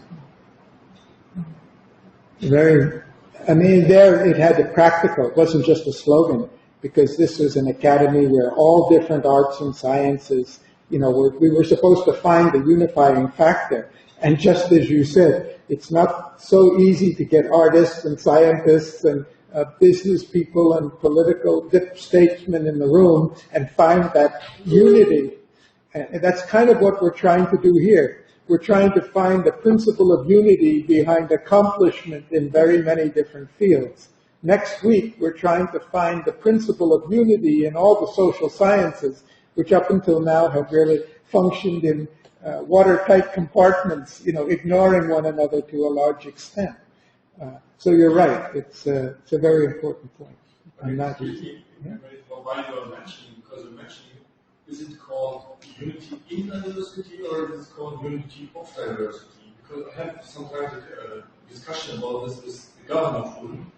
There it had the practical, it wasn't just a slogan, because this was an academy where all different arts and sciences, we were supposed to find the unifying factor. And just as you said, it's not so easy to get artists and scientists and business people and political statesmen in the room and find that unity. And that's kind of what we're trying to do here. We're trying to find the principle of unity behind accomplishment in very many different fields. Next week, we're trying to find the principle of unity in all the social sciences, which up until now have really functioned in watertight compartments, ignoring one another to a large extent. So you're right. It's a very important point. I'm not. Why you are mentioning, because you're mentioning, is it called unity in diversity or is it called unity of diversity? Because I had sometimes a discussion about this with the governor of Ulm.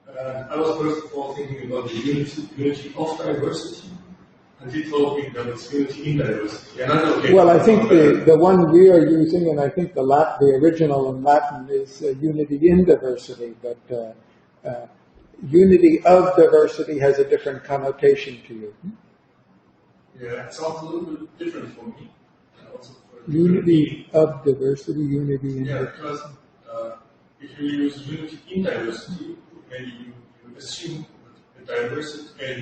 I was first of all thinking about the unity of diversity, and he told me that it's unity in diversity. And I said, okay, well, I think the one we are using, and I think the original in Latin is unity in diversity, but unity of diversity has a different connotation to you. Yeah, it sounds a little bit different for me. Also for unity of diversity, unity in diversity. Because if you use unity in diversity, maybe you assume that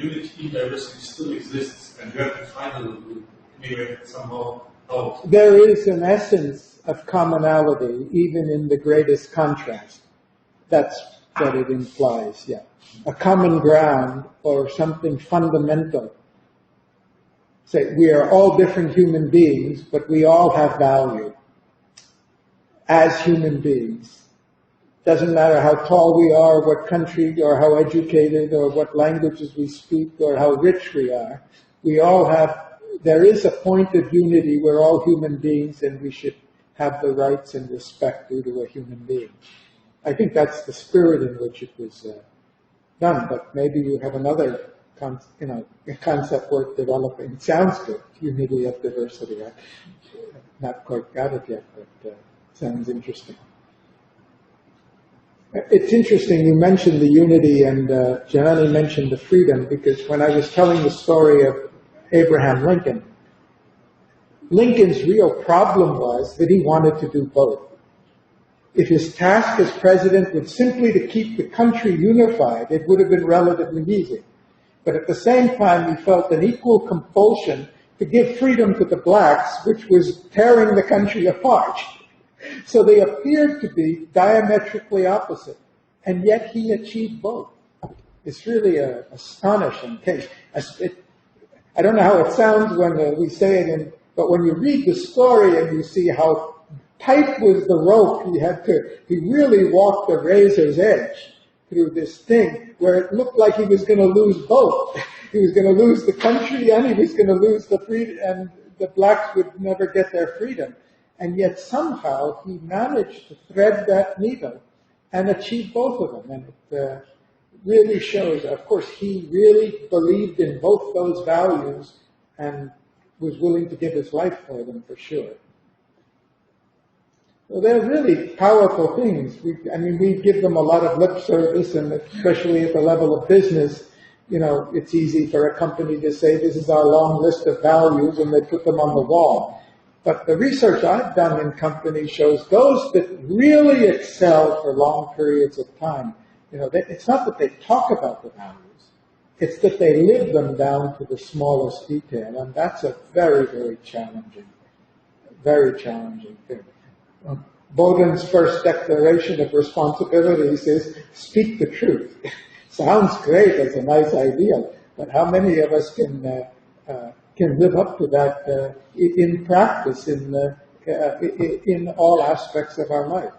unity in diversity still exists, and you have to find it anyway somehow out. There is an essence of commonality, even in the greatest contrast. That's what it implies, yeah. A common ground or something fundamental. Say, we are all different human beings, but we all have value as human beings. Doesn't matter how tall we are, what country, or how educated, or what languages we speak, or how rich we are. There is a point of unity. We're all human beings, and we should have the rights and respect due to a human being. I think that's the spirit in which it was done, but maybe you have another a concept worth developing. It sounds good, unity of diversity. I've not quite got it yet, but sounds interesting. It's interesting you mentioned the unity, and Janani mentioned the freedom, because when I was telling the story of Abraham Lincoln, Lincoln's real problem was that he wanted to do both. If his task as president was simply to keep the country unified, it would have been relatively easy. But at the same time, he felt an equal compulsion to give freedom to the blacks, which was tearing the country apart. So they appeared to be diametrically opposite, and yet he achieved both. It's really an astonishing case. I don't know how it sounds when we say it, but when you read the story and you see how tight was the rope he really walked the razor's edge through this thing where it looked like he was going to lose both. He was going to lose the country and he was going to lose the freedom, and the blacks would never get their freedom. And yet somehow he managed to thread that needle and achieve both of them. And it really shows, of course, he really believed in both those values and was willing to give his life for them, for sure. So they're really powerful things. We give them a lot of lip service, and especially at the level of business, it's easy for a company to say, this is our long list of values, and they put them on the wall. But the research I've done in companies shows those that really excel for long periods of time, it's not that they talk about the values, it's that they live them down to the smallest detail, and that's a very, very challenging thing. Bowden's first declaration of responsibility says, speak the truth. sounds great as a nice ideal, but how many of us can live up to that in practice in all aspects of our life?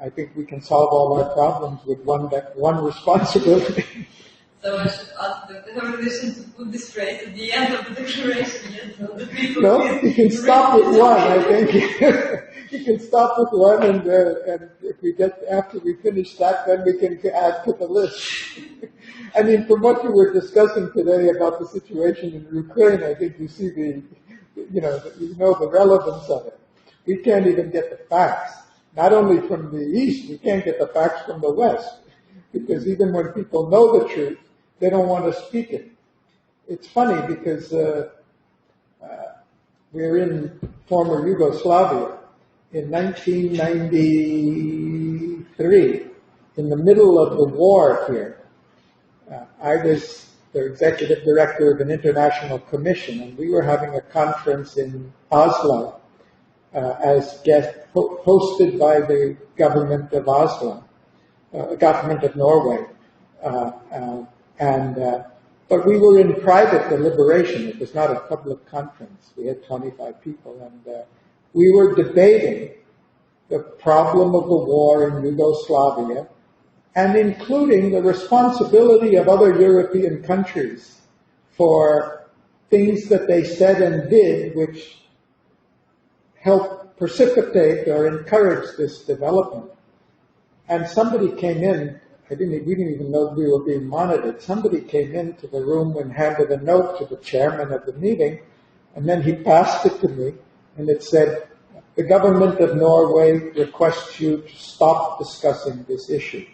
I think we can solve all our problems with one responsibility. So I should ask the Revolution to put this phrase at the end of the declaration, yes, so the people No, you can stop with one, I think. You can stop with one, and if we after we finish that, then we can add to the list. I mean, from what you were discussing today about the situation in Ukraine, I think you see the relevance of it. We can't even get the facts. Not only from the East, we can't get the facts from the West. Because even when people know the truth, they don't want to speak it. It's funny because we're in former Yugoslavia in 1993, in the middle of the war here. I was the executive director of an international commission, and we were having a conference in Oslo as guest, hosted by the government of Oslo, government of Norway. But we were in private deliberation. It was not a public conference. We had 25 people, and we were debating the problem of the war in Yugoslavia, and including the responsibility of other European countries for things that they said and did which helped precipitate or encourage this development. And somebody came in, we didn't even know we were being monitored. Somebody came into the room and handed a note to the chairman of the meeting, and then he passed it to me, and it said, "The government of Norway requests you to stop discussing this issue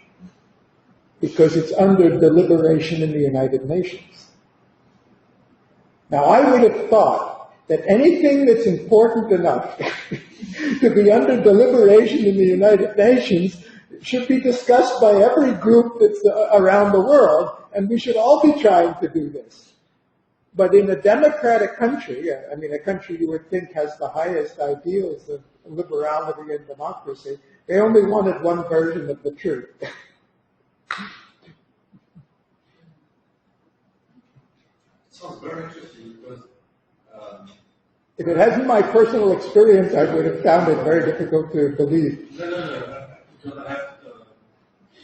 because it's under deliberation in the United Nations." Now, I would have thought that anything that's important enough to be under deliberation in the United Nations should be discussed by every group that's around the world, and we should all be trying to do this. But in a democratic country, I mean a country you would think has the highest ideals of liberality and democracy, they only wanted one version of the truth. Sounds very interesting because if it hasn't my personal experience, I would have found it very difficult to believe. No. Because I have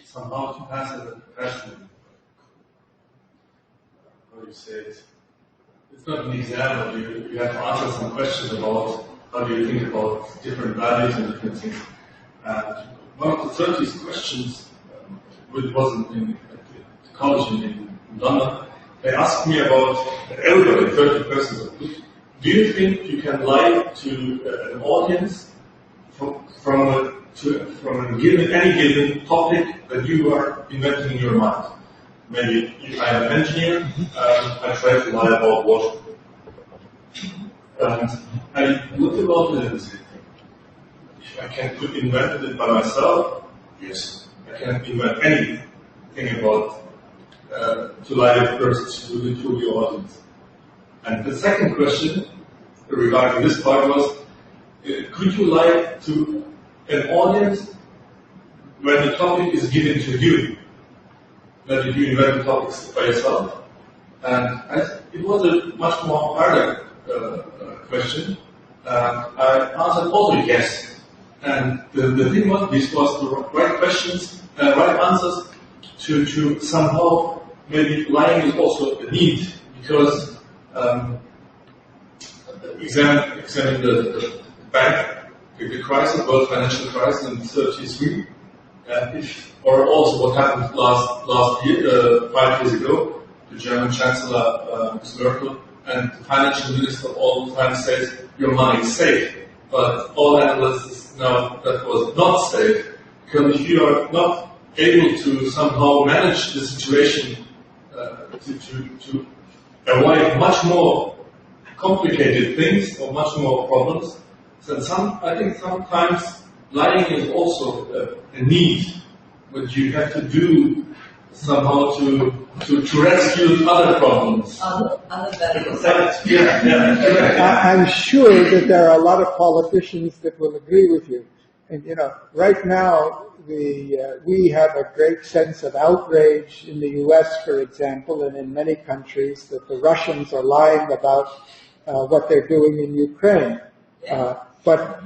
somehow to pass it as a question. How do you say it? It's not an exam, but you have to answer some questions about how do you think about different values and different things. And one of the 30 questions, which was in the college in London, they asked me about everybody, 30 persons. Do you think you can lie to an audience from any given topic that you are inventing in your mind? Maybe if I am an engineer, I try to lie about water. And I looked about it and said, if I can invent it by myself, yes, I can invent anything about to lie first to the audience. And the second question regarding this part was, could you lie to an audience when the topic is given to you? That if you invent the topics by yourself? And it was a much more harder question. I answered also yes. And the thing was, this was the right questions, right answers to somehow, maybe lying is also a need, because examine the bank, the crisis, world financial crisis in 1933, or also what happened last year, 5 years ago, the German Chancellor, Ms. Merkel, and the financial minister all the time says, your money is safe. But all analysts know that was not safe, because if you are not able to somehow manage the situation to avoid much more complicated things or much more problems, then I think sometimes lying is also a need, but you have to do somehow to rescue other problems. Other values. Yeah, correct. I'm sure that there are a lot of politicians that will agree with you. And right now we have a great sense of outrage in the U.S., for example, and in many countries that the Russians are lying about what they're doing in Ukraine. But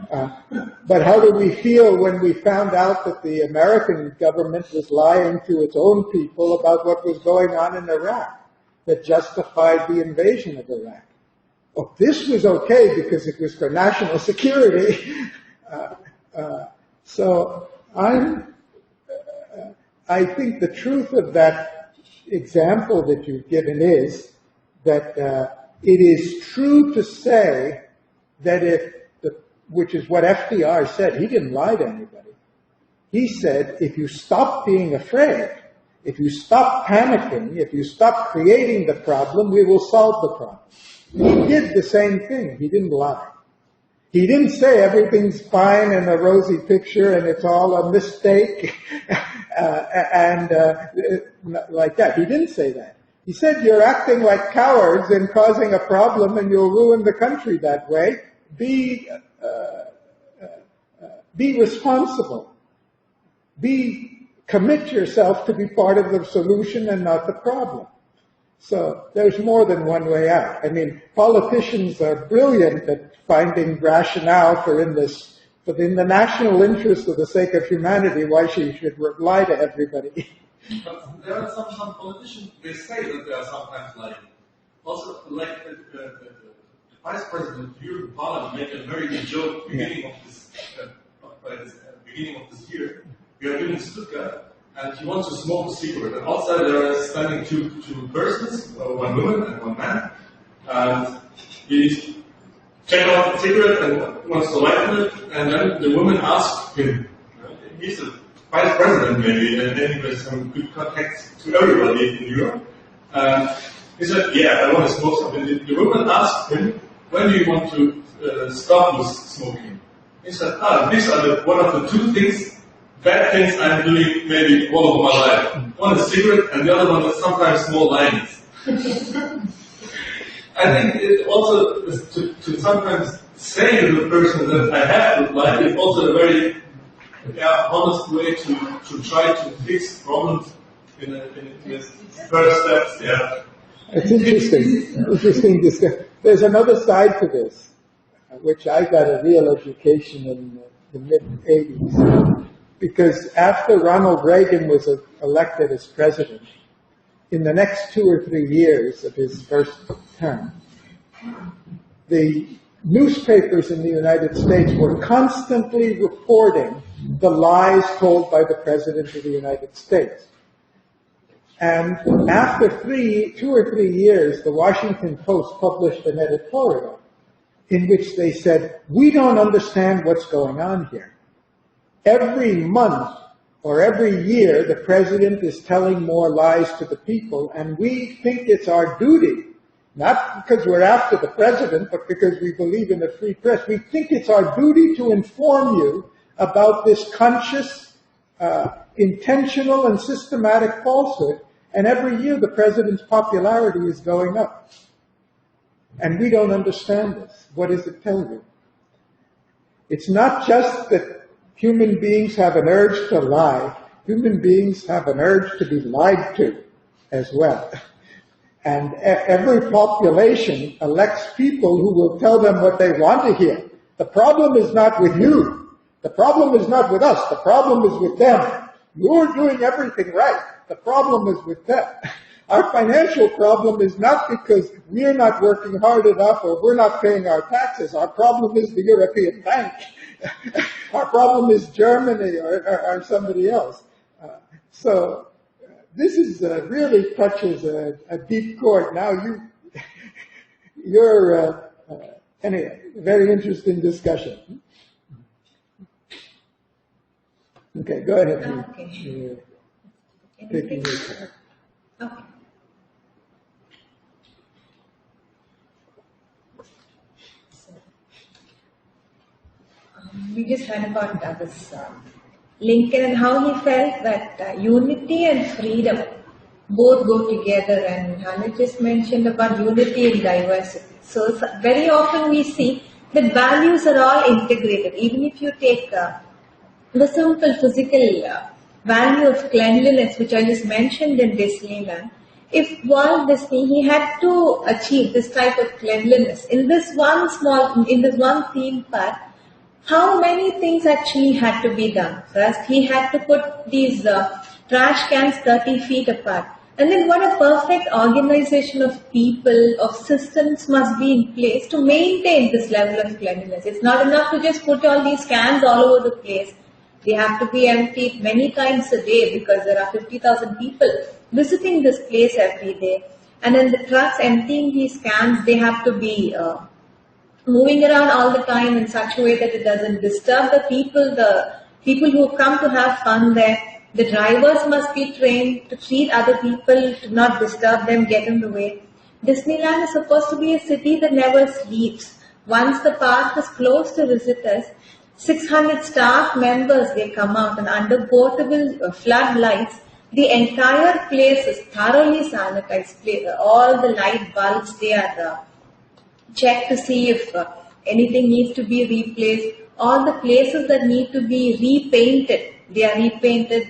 how do we feel when we found out that the American government was lying to its own people about what was going on in Iraq that justified the invasion of Iraq? Oh, this was okay because it was for national security. So I think the truth of that example that you've given is that it is true to say that which is what FDR said. He didn't lie to anybody. He said, if you stop being afraid, if you stop panicking, if you stop creating the problem, we will solve the problem. He did the same thing. He didn't lie. He didn't say everything's fine and a rosy picture and it's all a mistake like that. He didn't say that. He said, you're acting like cowards and causing a problem and you'll ruin the country that way. Be responsible. Commit yourself to be part of the solution and not the problem. So there's more than one way out. I mean, politicians are brilliant at finding rationale for in the national interest of the sake of humanity, why she should lie to everybody. But there are some politicians, they say that they are sometimes lying. Also, like the Vice President here in Parliament made a very good joke beginning of this year. We are doing Stuttgart, and he wants to smoke a cigarette. And outside there are standing two persons, one woman and one man. And he checked out the cigarette and wants to light it. And then the woman asked him, he's the Vice President maybe, and then he has some good contacts to everybody in Europe. And he said, yeah, I want to smoke something. The woman asked him, when do you want to stop with smoking? He said, these are one of the two bad things I'm doing maybe all of my life. One is cigarette, and the other one is sometimes small lines. I think it also to sometimes say to the person that I have to lie is also a very honest way to try to fix problems in the first steps. Yeah. It's interesting discussion. There's another side to this, which I got a real education in the mid-'80s. Because after Ronald Reagan was elected as president, in the next 2 or 3 years of his first term, the newspapers in the United States were constantly reporting the lies told by the President of the United States. And after 2 or 3 years, the Washington Post published an editorial in which they said, we don't understand what's going on here. Every month or every year, the President is telling more lies to the people, and we think it's our duty, not because we're after the President, but because we believe in a free press. We think it's our duty to inform you about this conscious, intentional, and systematic falsehood. And every year the President's popularity is going up. And we don't understand this. What does it tell you? It's not just that human beings have an urge to lie. Human beings have an urge to be lied to as well. And every population elects people who will tell them what they want to hear. The problem is not with you. The problem is not with us. The problem is with them. You're doing everything right. The problem is with them. Our financial problem is not because we're not working hard enough or we're not paying our taxes. Our problem is the European Bank. Our problem is Germany or somebody else. So this is really touches a deep chord. Now you're anyway, very interesting discussion. Okay, go ahead. Okay. Taking your time. Okay. So, we just heard about this Lincoln and how he felt that unity and freedom both go together, and Hannah just mentioned about unity and diversity. So very often we see that values are all integrated. Even if you take the simple physical value of cleanliness, which I just mentioned in Disneyland. If Walt Disney, he had to achieve this type of cleanliness in this one theme park, how many things actually had to be done? First, he had to put these trash cans 30 feet apart. And then what a perfect organization of people, of systems must be in place to maintain this level of cleanliness. It's not enough to just put all these cans all over the place. They have to be emptied many times a day because there are 50,000 people visiting this place every day. And then the trucks emptying these cans, they have to be moving around all the time in such a way that it doesn't disturb the people who come to have fun there. The drivers must be trained to treat other people, to not disturb them, get in the way. Disneyland is supposed to be a city that never sleeps. Once the park is closed to visitors, 600 staff members, they come out, and under portable floodlights, the entire place is thoroughly sanitized. All the light bulbs, they are checked to see if anything needs to be replaced. All the places that need to be repainted, they are repainted,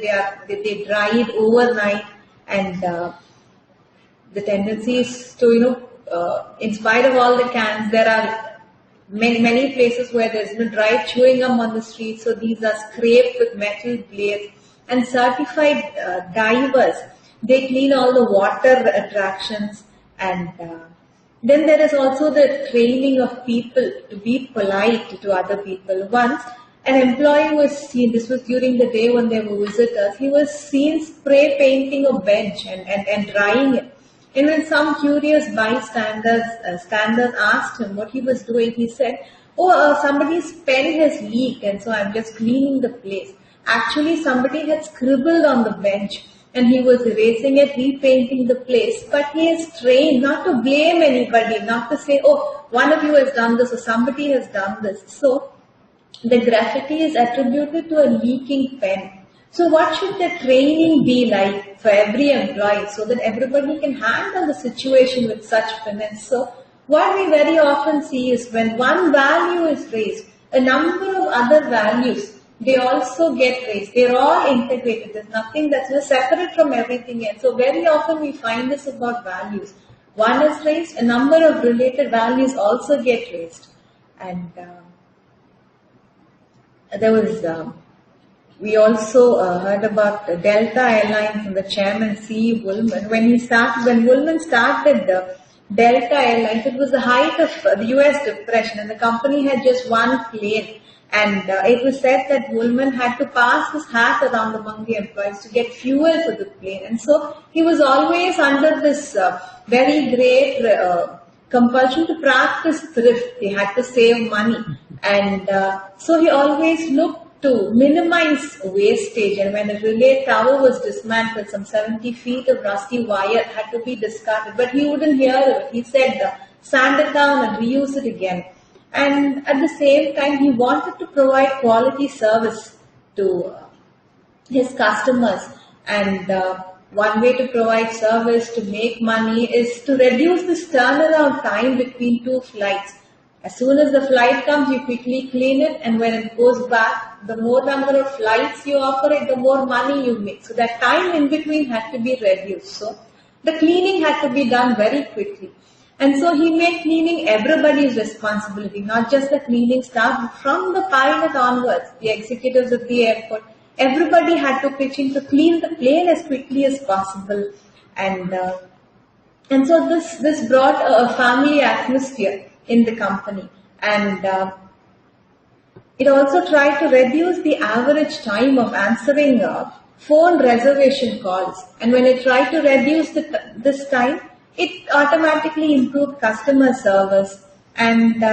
they dried overnight, and the tendency is to, in spite of all the cans, there are many places where there's no dry chewing gum on the street, so these are scraped with metal blades. And certified divers, they clean all the water attractions. And then there is also the training of people to be polite to other people. Once an employee was seen, this was during the day when there were visitors, he was seen spray painting a bench and drying it. And when some curious bystanders asked him what he was doing, he said, somebody's pen has leaked and so I'm just cleaning the place. Actually, somebody had scribbled on the bench and he was erasing it, repainting the place. But he is trained not to blame anybody, not to say, one of you has done this or somebody has done this. So, the graffiti is attributed to a leaking pen. So what should the training be like for every employee so that everybody can handle the situation with such finesse? So what we very often see is when one value is raised, a number of other values, they also get raised. They're all integrated. There's nothing that's separate from everything else. So very often we find this about values. One is raised, a number of related values also get raised. And there was... we also heard about Delta Airlines and the chairman C. Woolman. When Woolman started Delta Airlines, it was the height of the US depression and the company had just one plane. And it was said that Woolman had to pass his hat around among the employees to get fuel for the plane. And so he was always under this very great compulsion to practice thrift. He had to save money. And so he always looked to minimize wastage, and when a relay tower was dismantled, some 70 feet of rusty wire had to be discarded, but he wouldn't hear it. He said, sand it down and reuse it again. And at the same time, he wanted to provide quality service to his customers. And one way to provide service to make money is to reduce this turnaround time between two flights. As soon as the flight comes, you quickly clean it, and when it goes back, the more number of flights you operate, the more money you make. So that time in between had to be reduced. So the cleaning had to be done very quickly. And so he made cleaning everybody's responsibility, not just the cleaning staff. From the pilot onwards, the executives at the airport, everybody had to pitch in to clean the plane as quickly as possible. And so this brought a family atmosphere in the company, and it also tried to reduce the average time of answering phone reservation calls. And when it tried to reduce this time, it automatically improved customer service. And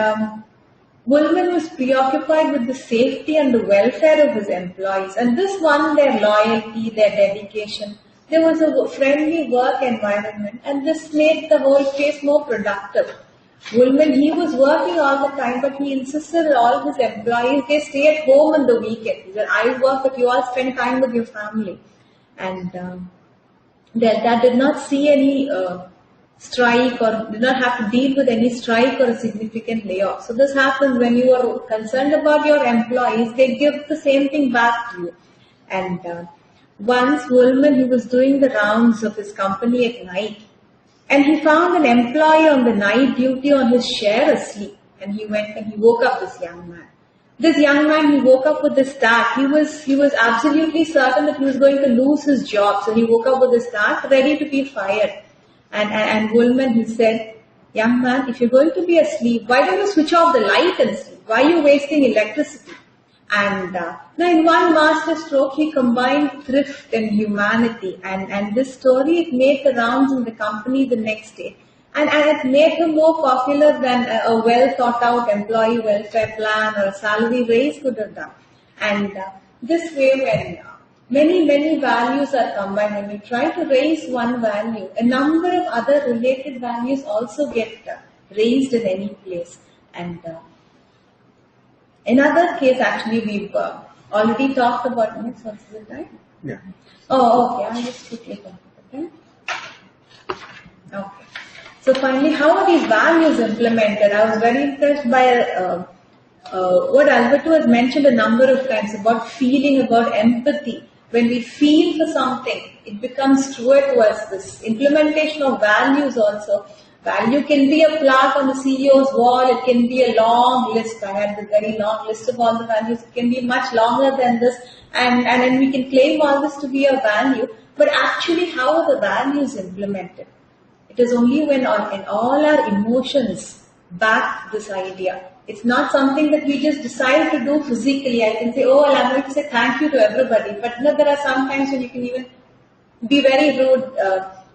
Woolman was preoccupied with the safety and the welfare of his employees, and this won their loyalty, their dedication. There was a friendly work environment, and this made the whole place more productive. Woolman, he was working all the time, but he insisted that all his employees, they stay at home on the weekend. He said, I work, but you all spend time with your family. And that did not see any strike or did not have to deal with any strike or a significant layoff. So this happens when you are concerned about your employees, they give the same thing back to you. And once Woolman, he was doing the rounds of his company at night, and he found an employee on the night duty on his chair asleep. And he went and he woke up this young man. This young man, he woke up with this start. He was absolutely certain that he was going to lose his job. So he woke up with this start, ready to be fired. And Woolman, he said, young man, if you're going to be asleep, why don't you switch off the light and sleep? Why are you wasting electricity? And now in one master stroke, he combined thrift and humanity. And this story, it made the rounds in the company the next day. And it made him more popular than a well thought out employee welfare plan or a salary raise could have done. And this way, when many values are combined, when we try to raise one value, a number of other related values also get raised in any place. And another case, actually, we've already talked about. Next, what's the time? Yeah. Oh, okay. I'll just quickly talk about it. Okay. So finally, how are these values implemented? I was very impressed by what Alberto has mentioned a number of times about feeling, about empathy. When we feel for something, it becomes truer to us. This implementation of values also. Value can be a plaque on the CEO's wall. It can be a long list. I had the very long list of all the values. It can be much longer than this. And then we can claim all this to be a value. But actually, how are the values implemented? It is only when in all our emotions back this idea. It's not something that we just decide to do physically. I can say, oh, well, I'm going to say thank you to everybody. But no, there are some times when you can even be very rude.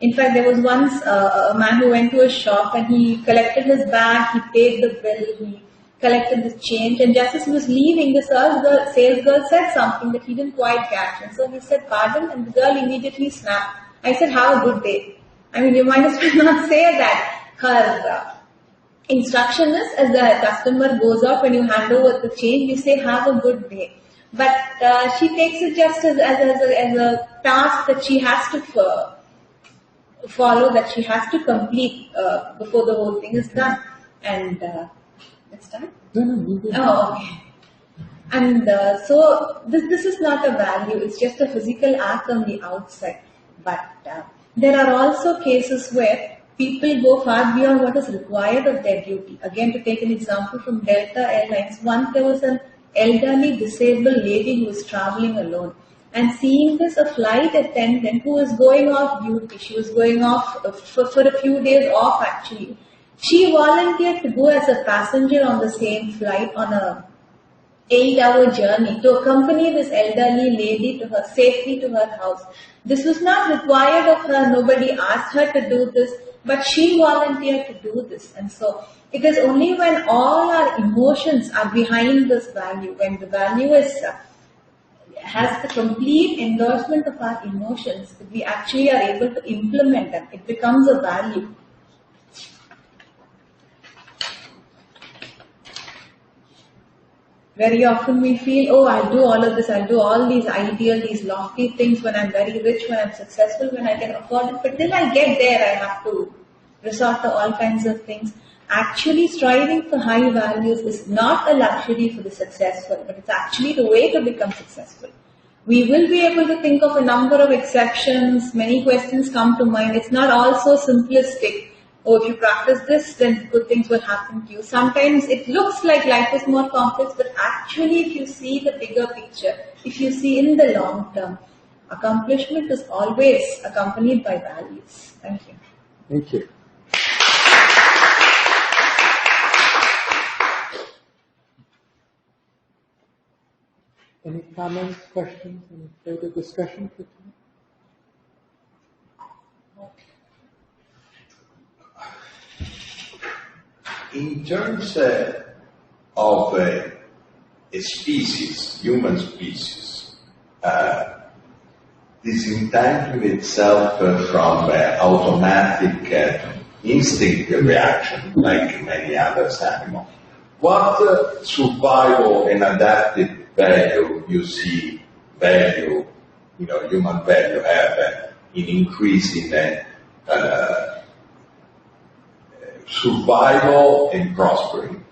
In fact, there was once a man who went to a shop and he collected his bag, he paid the bill, he collected the change, and just as he was leaving, the sales girl said something that he didn't quite catch. And so he said, pardon, and the girl immediately snapped. I said, have a good day. I mean, you might as well not say that. Her instruction is, as the customer goes out, when you hand over the change, you say, have a good day. But she takes it just as a task that she has to follow, that she has to complete before the whole thing is done. And it's done? Oh, okay. And so this is not a value, it's just a physical act on the outside. But there are also cases where people go far beyond what is required of their duty. Again, to take an example from Delta Airlines, once there was an elderly disabled lady who was traveling alone. And seeing this, a flight attendant who was going off duty, she was going off for a few days off actually. She volunteered to go as a passenger on the same flight on a 8-hour journey to accompany this elderly lady to her safely to her house. This was not required of her. Nobody asked her to do this, but she volunteered to do this. And so it is only when all our emotions are behind this value, when the value has the complete endorsement of our emotions, that we actually are able to implement them. It becomes a value. Very often we feel, oh, I'll do all of this, I'll do all these ideal, these lofty things when I'm very rich, when I'm successful, when I can afford it. But till I get there, I have to resort to all kinds of things. Actually, striving for high values is not a luxury for the successful, but it's actually the way to become successful. We will be able to think of a number of exceptions. Many questions come to mind. It's not all so simplistic. Oh, if you practice this, then good things will happen to you. Sometimes it looks like life is more complex, but actually if you see the bigger picture, if you see in the long term, accomplishment is always accompanied by values. Thank you. Thank you. Any comments, questions, any further discussion for tonight? In terms of a species, human species, disentangling itself from automatic instinct reaction like many other animals, what survival and adaptive value you see human value have in increasing survival and prospering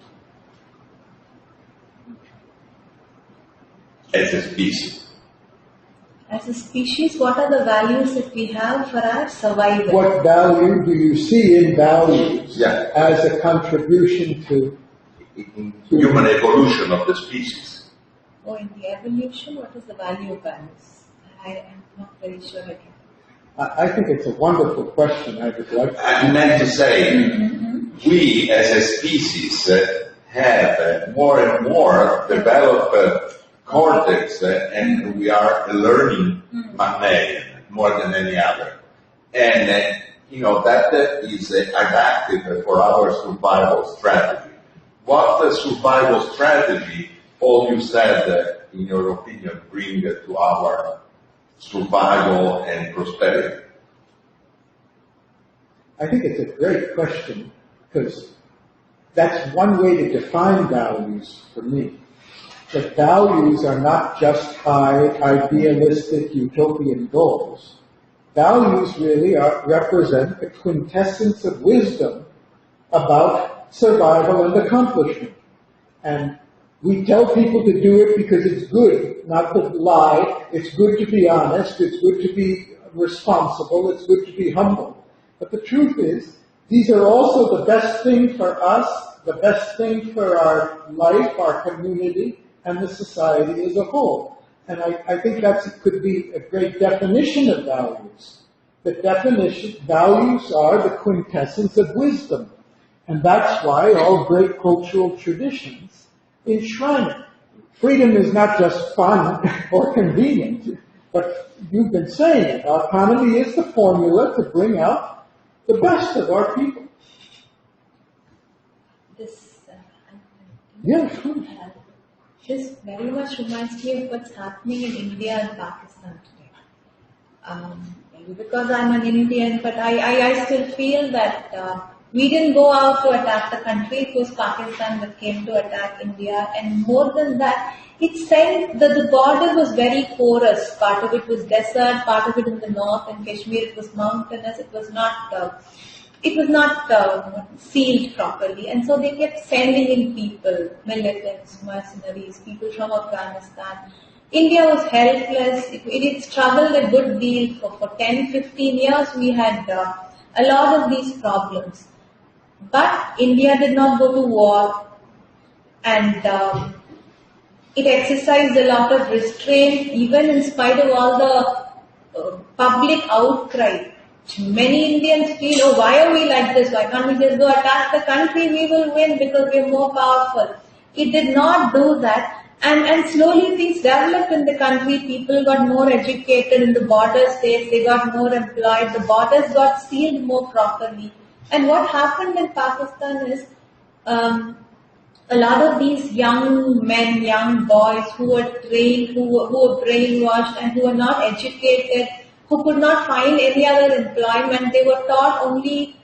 as a species. As a species, what are the values that we have for our survival? What value do you see in values Yeah. as a contribution to Human evolution of the species. Oh, in the evolution, what is the value of values? I'm not very sure again. I think it's a wonderful question. I would like to. I meant to say, we as a species have more and more developed cortex and we are a learning mammalian more than any other. And, that is adaptive for our survival strategy. What the survival strategy, all you said, in your opinion, bring to our survival and prosperity? I think it's a great question because that's one way to define values for me. That values are not just high, idealistic, utopian goals. Values really represent the quintessence of wisdom about survival and accomplishment. And we tell people to do it because it's good, not to lie. It's good to be honest. It's good to be responsible. It's good to be humble. But the truth is, these are also the best thing for us, the best thing for our life, our community, and the society as a whole. And I think that could be a great definition of values. Values are the quintessence of wisdom. And that's why all great cultural traditions enshrine it. Freedom is not just fun or convenient, but you've been saying it. Autonomy is the formula to bring out the best of our people. This very much reminds me of what's happening in India and Pakistan today. Maybe because I'm an Indian, but I still feel that we didn't go out to attack the country. It was Pakistan that came to attack India. And more than that, it sent that the border was very porous. Part of it was desert, part of it in the north. In Kashmir, it was mountainous. It was not sealed properly. And so they kept sending in people, militants, mercenaries, people from Afghanistan. India was helpless. It struggled a good deal. For 10, 15 years, we had a lot of these problems. But India did not go to war, and it exercised a lot of restraint, even in spite of all the public outcry. Many Indians feel, oh, why are we like this? Why can't we just go attack the country? We will win because we are more powerful. It did not do that. And slowly things developed in the country. People got more educated in the border states. They got more employed. The borders got sealed more properly. And what happened in Pakistan is a lot of these young men, young boys who were trained, who were brainwashed and who were not educated, who could not find any other employment, they were taught only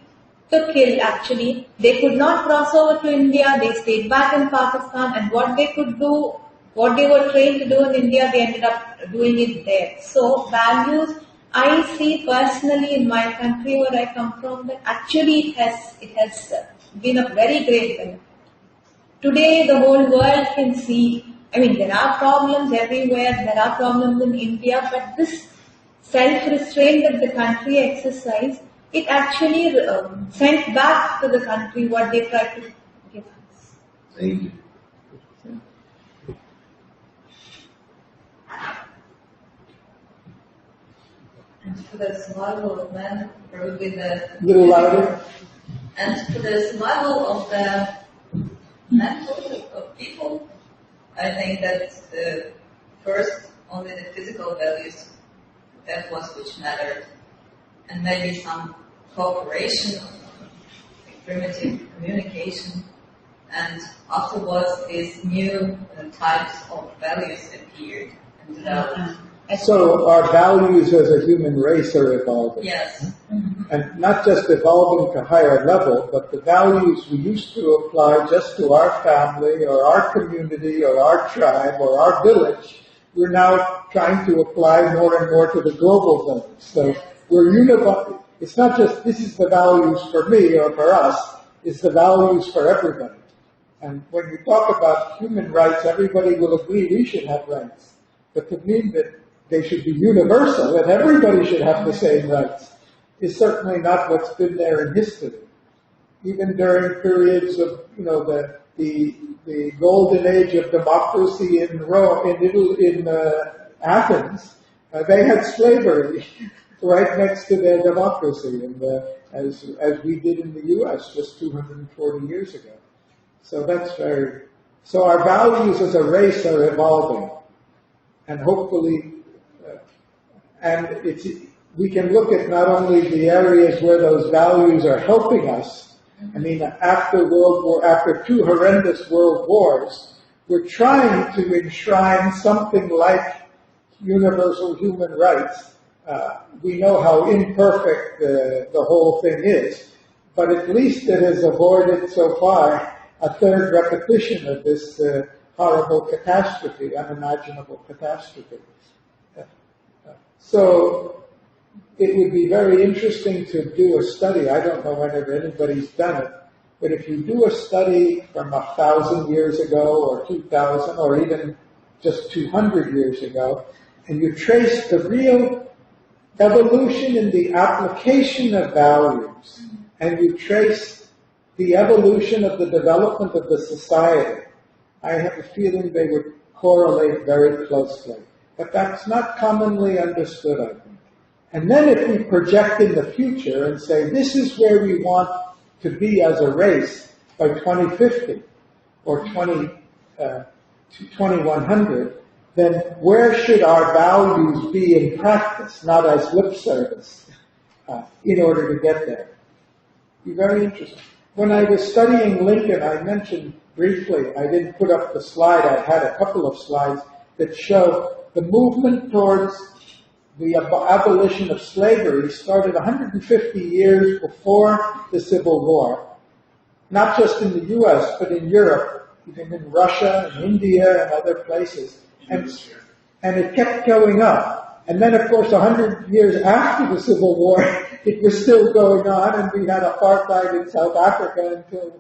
to kill actually. They could not cross over to India. They stayed back in Pakistan, and what they could do, what they were trained to do in India, they ended up doing it there. So values, I see personally in my country where I come from, that actually it has been a very great benefit. Today the whole world can see, there are problems everywhere, there are problems in India, but this self-restraint that the country exercised, it actually sent back to the country what they tried to give us. Thank you. And for the survival of man, probably little louder. And for the survival of the mental of people, I think that first only the physical values, that was which mattered, and maybe some cooperation, primitive communication, and afterwards these new types of values appeared and developed. So our values as a human race are evolving. Yes. And not just evolving to higher level, but the values we used to apply just to our family or our community or our tribe or our village, we're now trying to apply more and more to the global village. So we're unified. It's not just this is the values for me or for us. is the values for everybody. And when you talk about human rights, everybody will agree we should have rights. But to mean that they should be universal and everybody should have the same rights is certainly not what's been there in history. Even during periods of, the golden age of democracy in Rome, in Athens, they had slavery right next to their democracy, and as we did in the U.S. just 240 years ago. So so our values as a race are evolving, and hopefully, we can look at not only the areas where those values are helping us. I mean, after two horrendous world wars, we're trying to enshrine something like universal human rights. We know how imperfect the whole thing is, but at least it has avoided so far a third repetition of this horrible catastrophe, unimaginable catastrophe. So it would be very interesting to do a study. I don't know whether anybody's done it, but if you do a study from 1,000 years ago or 2,000 or even just 200 years ago, and you trace the real evolution in the application of values, and you trace the evolution of the development of the society, I have a feeling they would correlate very closely. But that's not commonly understood, I think. And then if we project in the future and say, this is where we want to be as a race by 2050 or 2100, then where should our values be in practice, not as lip service, in order to get there? Be very interesting. When I was studying Lincoln, I mentioned briefly, I didn't put up the slide, I had a couple of slides that show the movement towards the abolition of slavery started 150 years before the Civil War, not just in the U.S., but in Europe, even in Russia and India and other places. And it kept going up. And then, of course, 100 years after the Civil War, it was still going on, and we had apartheid in South Africa until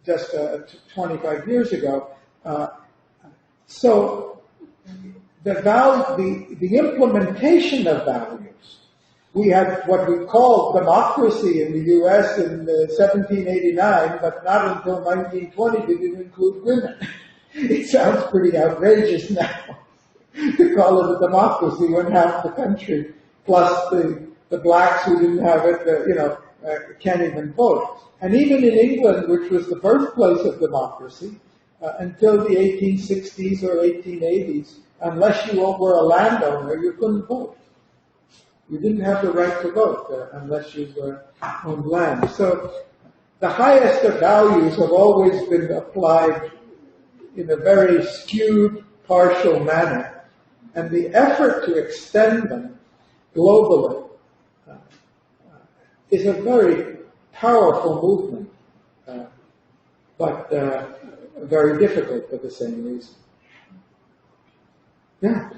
just 25 years ago. So the implementation of values, we had what we called democracy in the U.S. in 1789, but not until 1920 did it include women. It sounds pretty outrageous now to call it a democracy when half the country, plus the blacks who didn't have it, can't even vote. And even in England, which was the birthplace of democracy, until the 1860s or 1880s, unless you were a landowner, you couldn't vote. You didn't have the right to vote unless you owned land. So the highest of values have always been applied in a very skewed, partial manner. And the effort to extend them globally is a very powerful movement, but very difficult for the same reason. Yeah.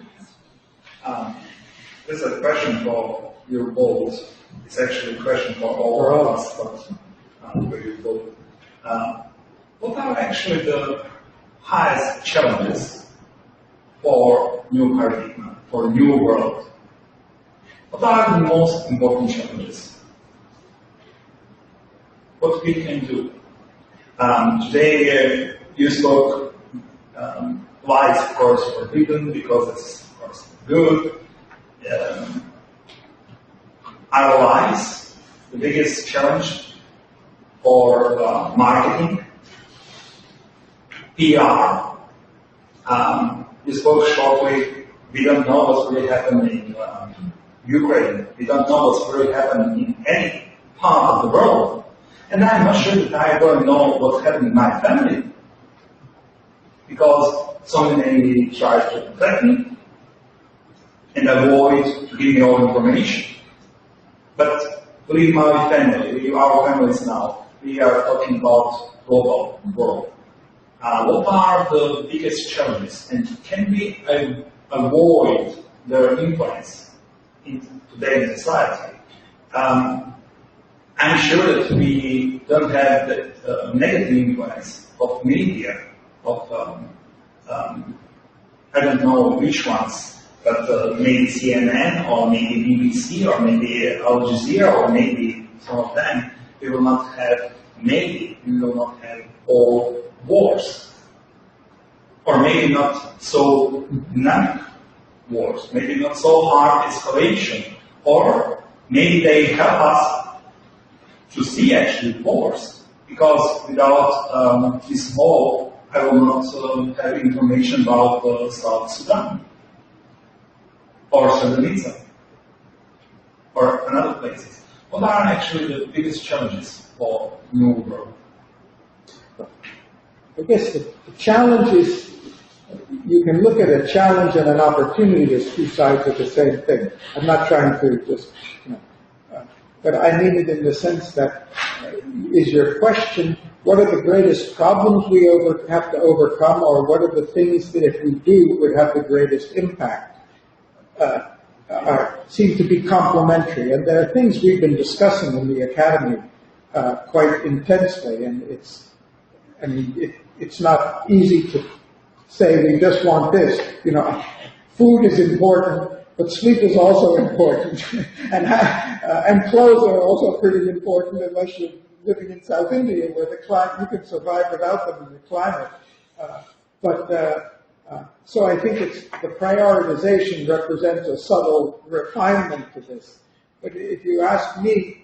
This is a question for you both. It's actually a question for all of us, but for you both. What are actually the highest challenges for new paradigm, for the new world? What are the most important challenges? What we can do? Today you spoke lies, of course, forbidden because it's, of course, good. Our lies, the biggest challenge for marketing, PR. We spoke shortly. We don't know what's really happening in Ukraine. We don't know what's really happening in any part of the world. And I'm not sure that I don't know what's happening in my family. Because so many try to protect me and avoid to give me all information. But believe my family, our families now, we are talking about global world. What are the biggest challenges, and can we avoid their influence in today's society? I'm sure that we don't have the negative influence of media, of I don't know which ones, but maybe CNN or maybe BBC or maybe Al Jazeera or maybe some of them. We will not have all wars, or maybe not so dynamic wars, maybe not so hard escalation, or maybe they help us to see actually wars, because without this war, I will not have information about South Sudan, or Srebrenica, or another places. What are actually the biggest challenges for new world? I guess the challenge is, you can look at a challenge and an opportunity as two sides of the same thing. I'm not trying to just, but I mean it in the sense that, is your question, what are the greatest problems we have to overcome, or what are the things that if we do would have the greatest impact? Seem to be complementary, and there are things we've been discussing in the academy quite intensely, and it's not easy to say we just want this. Food is important, but sleep is also important, and clothes are also pretty important, unless you're living in South India, where the climate, you can survive without them in the climate. So I think the prioritization represents a subtle refinement to this. But if you ask me,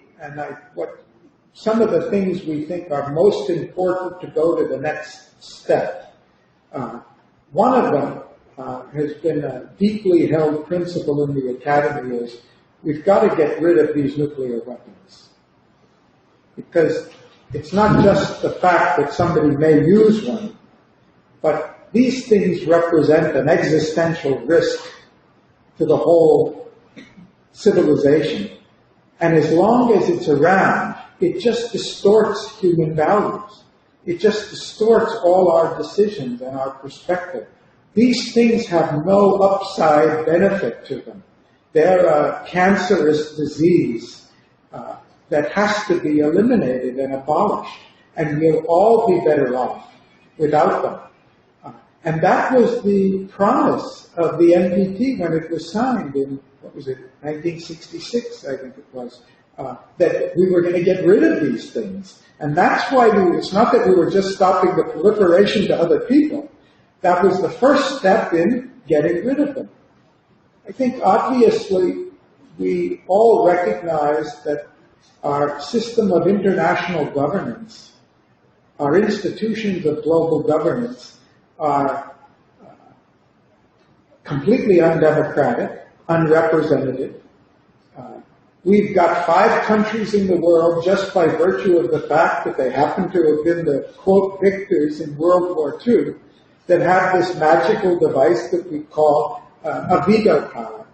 what some of the things we think are most important to go to the next step, one of them has been a deeply held principle in the academy, is we've got to get rid of these nuclear weapons. Because it's not just the fact that somebody may use one, but these things represent an existential risk to the whole civilization. And as long as it's around, it just distorts human values. It just distorts all our decisions and our perspective. These things have no upside benefit to them. They're a cancerous disease that has to be eliminated and abolished. And we'll all be better off without them. And that was the promise of the NPT when it was signed in, 1966, I think it was, that we were going to get rid of these things. And that's why it's not that we were just stopping the proliferation to other people. That was the first step in getting rid of them. I think obviously we all recognize that our system of international governance, our institutions of global governance, are completely undemocratic, unrepresentative. We've got 5 countries in the world just by virtue of the fact that they happen to have been the, quote, victors in World War II, that have this magical device that we call a veto power.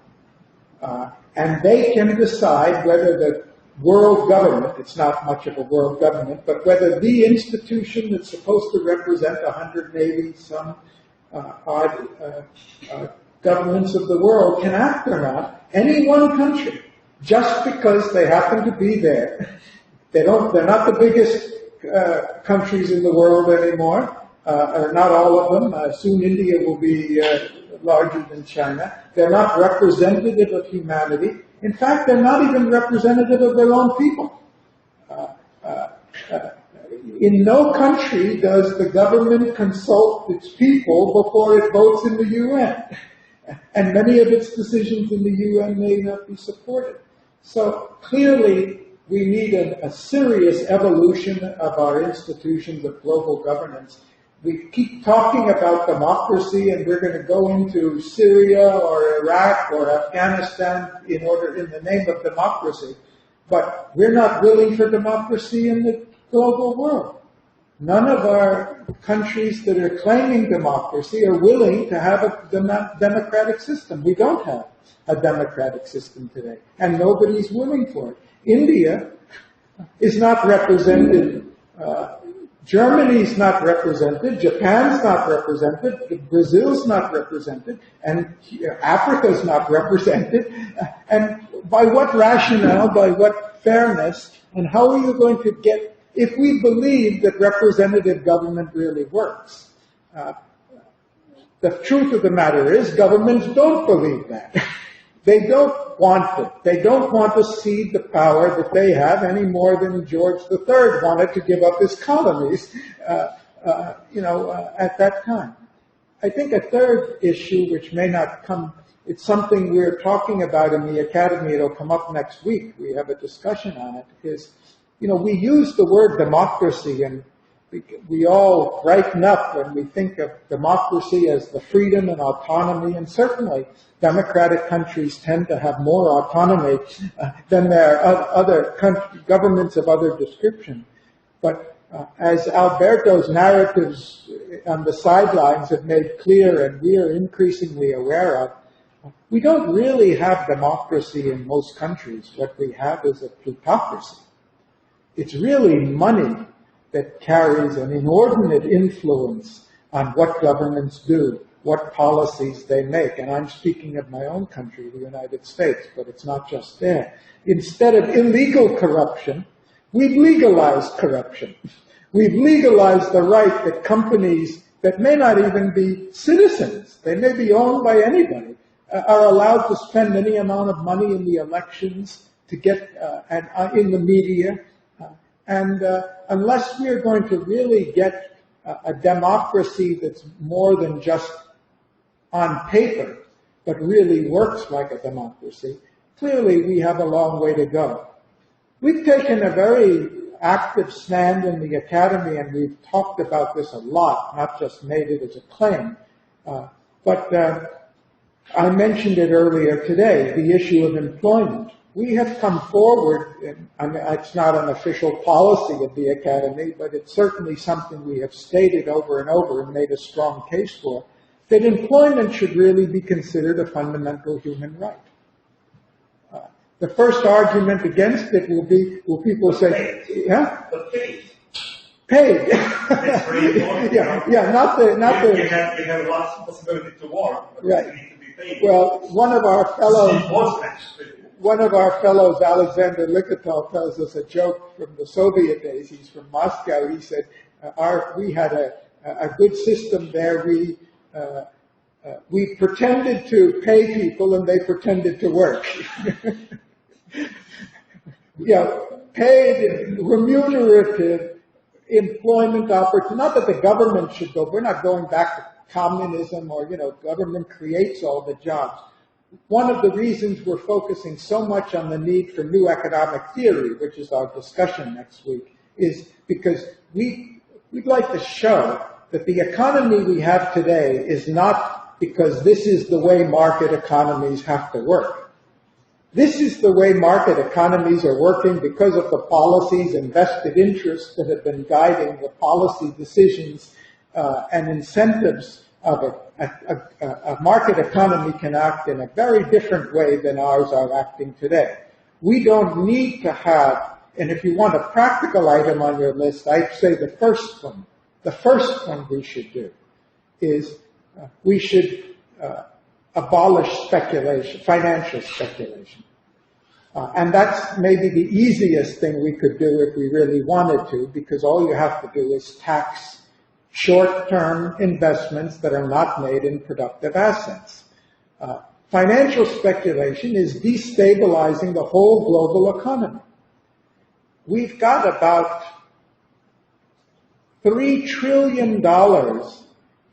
And they can decide whether the world government, it's not much of a world government, but whether the institution that's supposed to represent 180 some odd governments of the world can act or not, any one country, just because they happen to be there. They're not the biggest countries in the world anymore, or not all of them. Soon India will be larger than China. They're not representative of humanity. In fact, they're not even representative of their own people. In no country does the government consult its people before it votes in the UN. And many of its decisions in the UN may not be supported. So clearly, we need a serious evolution of our institutions of global governance. We keep talking about democracy, and we're going to go into Syria or Iraq or Afghanistan in the name of democracy. But we're not willing for democracy in the global world. None of our countries that are claiming democracy are willing to have a democratic system. We don't have a democratic system today, and nobody's willing for it. India is not represented. Germany's not represented, Japan's not represented, Brazil's not represented, and Africa's not represented. And by what rationale, by what fairness, and how are you going to get, if we believe that representative government really works? The truth of the matter is governments don't believe that. They don't want it. They don't want to cede the power that they have any more than George III wanted to give up his colonies, at that time. I think a third issue, which may not come, it's something we're talking about in the Academy. It'll come up next week. We have a discussion on it, is, we use the word democracy, and we all brighten up when we think of democracy as the freedom and autonomy, and certainly democratic countries tend to have more autonomy than their other governments of other description. But as Alberto's narratives on the sidelines have made clear, and we are increasingly aware of, we don't really have democracy in most countries. What we have is a plutocracy. It's really money that carries an inordinate influence on what governments do, what policies they make. And I'm speaking of my own country, the United States, but it's not just there. Instead of illegal corruption, we've legalized corruption. We've legalized the right that companies that may not even be citizens, they may be owned by anybody, are allowed to spend any amount of money in the elections to get, in the media. Unless we are going to really get a democracy that's more than just on paper, but really works like a democracy, clearly we have a long way to go. We've taken a very active stand in the Academy, and we've talked about this a lot, not just made it as a claim. But I mentioned it earlier today, the issue of employment. We have come forward, and it's not an official policy of the Academy, but it's certainly something we have stated over and over and made a strong case for, that employment should really be considered a fundamental human right. The first argument against it will people say, yeah? But paid. Paid. That's very important. Not the. You have lots of possibility to work, but right. You need to be paid. Well, one of our fellows, Alexander Likatov, tells us a joke from the Soviet days. He's from Moscow. He said, we had a good system there. We pretended to pay people and they pretended to work. Paid, remunerative employment opportunity. Not that the government should go. We're not going back to communism or, government creates all the jobs. One of the reasons we're focusing so much on the need for new economic theory, which is our discussion next week, is because we'd like to show that the economy we have today is not because this is the way market economies have to work. This is the way market economies are working because of the policies and vested interests that have been guiding the policy decisions and incentives of it. A market economy can act in a very different way than ours are acting today. We don't need to have, and if you want a practical item on your list, I'd say the first one we should do is we should abolish speculation, financial speculation. And that's maybe the easiest thing we could do if we really wanted to, because all you have to do is tax short-term investments that are not made in productive assets. Financial speculation is destabilizing the whole global economy. We've got about $3 trillion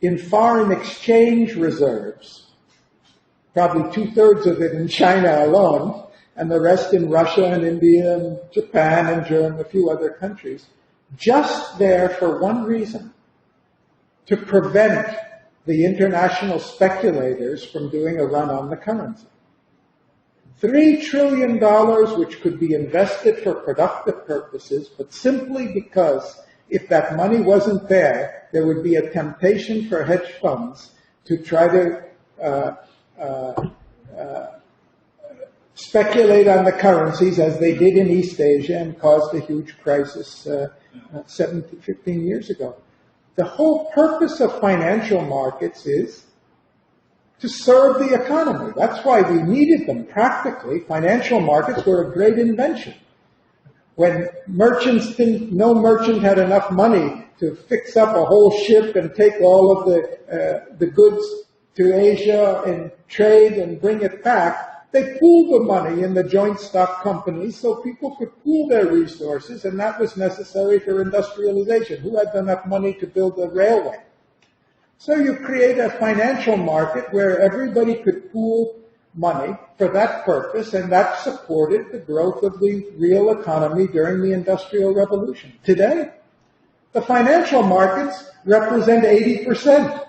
in foreign exchange reserves, probably 2/3 of it in China alone, and the rest in Russia and India and Japan and Germany, a few other countries, just there for one reason, to prevent the international speculators from doing a run on the currency. $3 trillion which could be invested for productive purposes, but simply because if that money wasn't there, there would be a temptation for hedge funds to try to speculate on the currencies as they did in East Asia and caused a huge crisis 15 years ago. The whole purpose of financial markets is to serve the economy. That's why we needed them practically. Financial markets were a great invention. When merchants think no merchant had enough money to fix up a whole ship and take all of the goods to Asia and trade and bring it back, they pooled the money in the joint stock companies so people could pool their resources, and that was necessary for industrialization. Who had enough money to build a railway? So you create a financial market where everybody could pool money for that purpose, and that supported the growth of the real economy during the Industrial Revolution. Today, the financial markets represent 80%.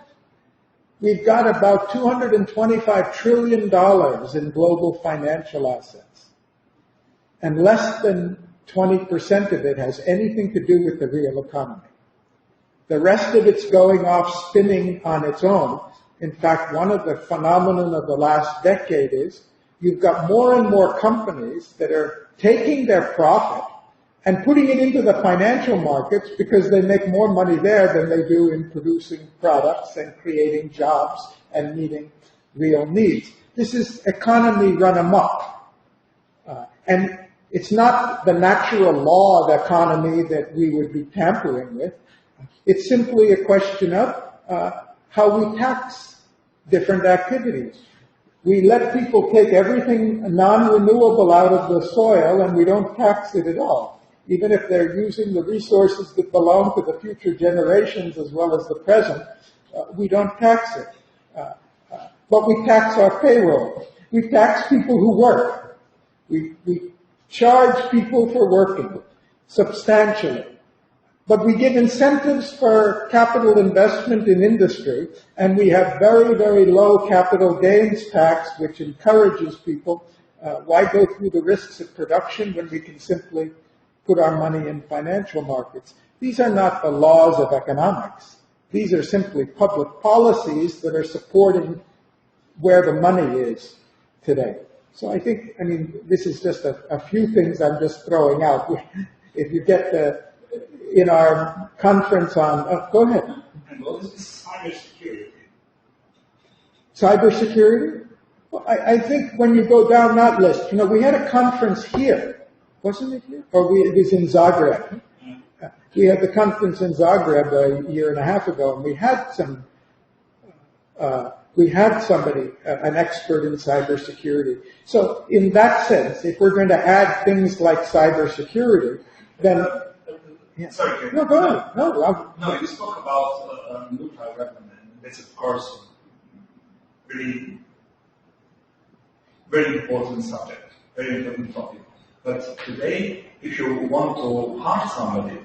We've got about $225 trillion in global financial assets, and less than 20% of it has anything to do with the real economy. The rest of it's going off spinning on its own. In fact, one of the phenomena of the last decade is you've got more and more companies that are taking their profit and putting it into the financial markets because they make more money there than they do in producing products and creating jobs and meeting real needs. This is economy run amok. And it's not the natural law of economy that we would be tampering with. It's simply a question of how we tax different activities. We let people take everything non-renewable out of the soil and we don't tax it at all. Even if they're using the resources that belong to the future generations as well as the present, we don't tax it. But we tax our payroll. We tax people who work. We charge people for working substantially. But we give incentives for capital investment in industry, and we have very, very low capital gains tax, which encourages people. Why go through the risks of production when we can simply put our money in financial markets? These are not the laws of economics. These are simply public policies that are supporting where the money is today. So I think, this is just a few things I'm just throwing out. If you get in our conference on, go ahead. And what is this cybersecurity? Cybersecurity? Well, I think when you go down that list, we had a conference here, wasn't it here? Or it was in Zagreb. We had the conference in Zagreb a year and a half ago, and we had somebody, an expert in cybersecurity. So in that sense, if we're going to add things like cybersecurity, then... Yeah. Sorry, Ken. No, go ahead. No, you spoke about nuclear weapon, and that's of course really very important subject, very important topic. But today, if you want to harm somebody,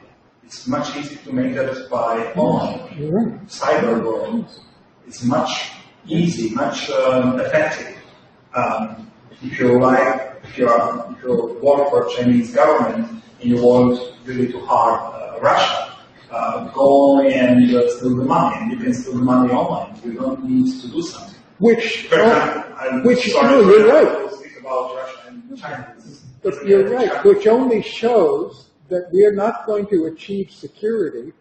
it's much easier to make that by online, cyber world. It's much easy, much effective. If you work for Chinese government and you want really to harm Russia, go and steal the money, and you can steal the money online. You don't need to do something. You're right. About Russia and China. But you're right, which only shows that we are not going to achieve security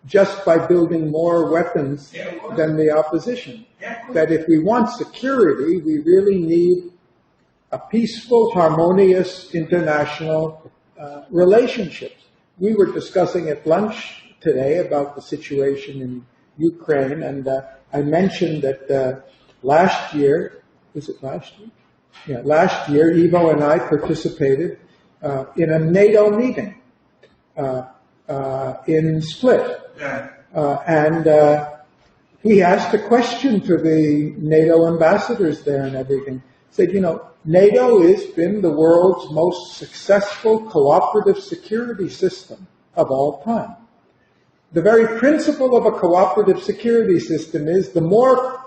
just by building more weapons than the opposition. That if we want security, we really need a peaceful, harmonious international relationships. We were discussing at lunch today about the situation in Ukraine, and I mentioned that last year, was it last year? Yeah, last year, Ivo and I participated in a NATO meeting in Split. And we asked a question to the NATO ambassadors there and everything. Said, NATO has been the world's most successful cooperative security system of all time. The very principle of a cooperative security system is the more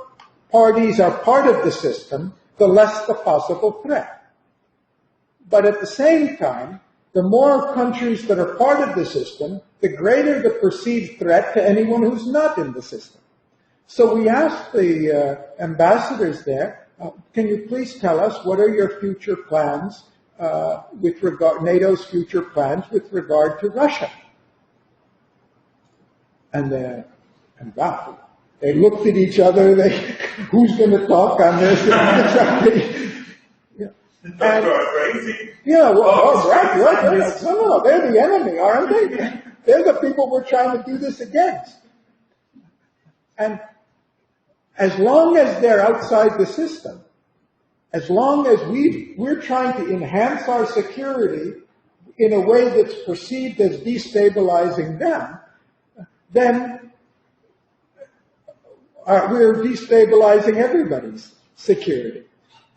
parties are part of the system, the less the possible threat. But at the same time, the more countries that are part of the system, the greater the perceived threat to anyone who's not in the system. So we asked the ambassadors there, can you please tell us what are your future plans with regard, NATO's future plans with regard to Russia? And wow, they looked at each other, who's going to talk on this? Thought you are crazy. Yeah, right. No, they're the enemy, aren't they? They're the people we're trying to do this against. And as long as they're outside the system, as long as we're trying to enhance our security in a way that's perceived as destabilizing them, then we're destabilizing everybody's security.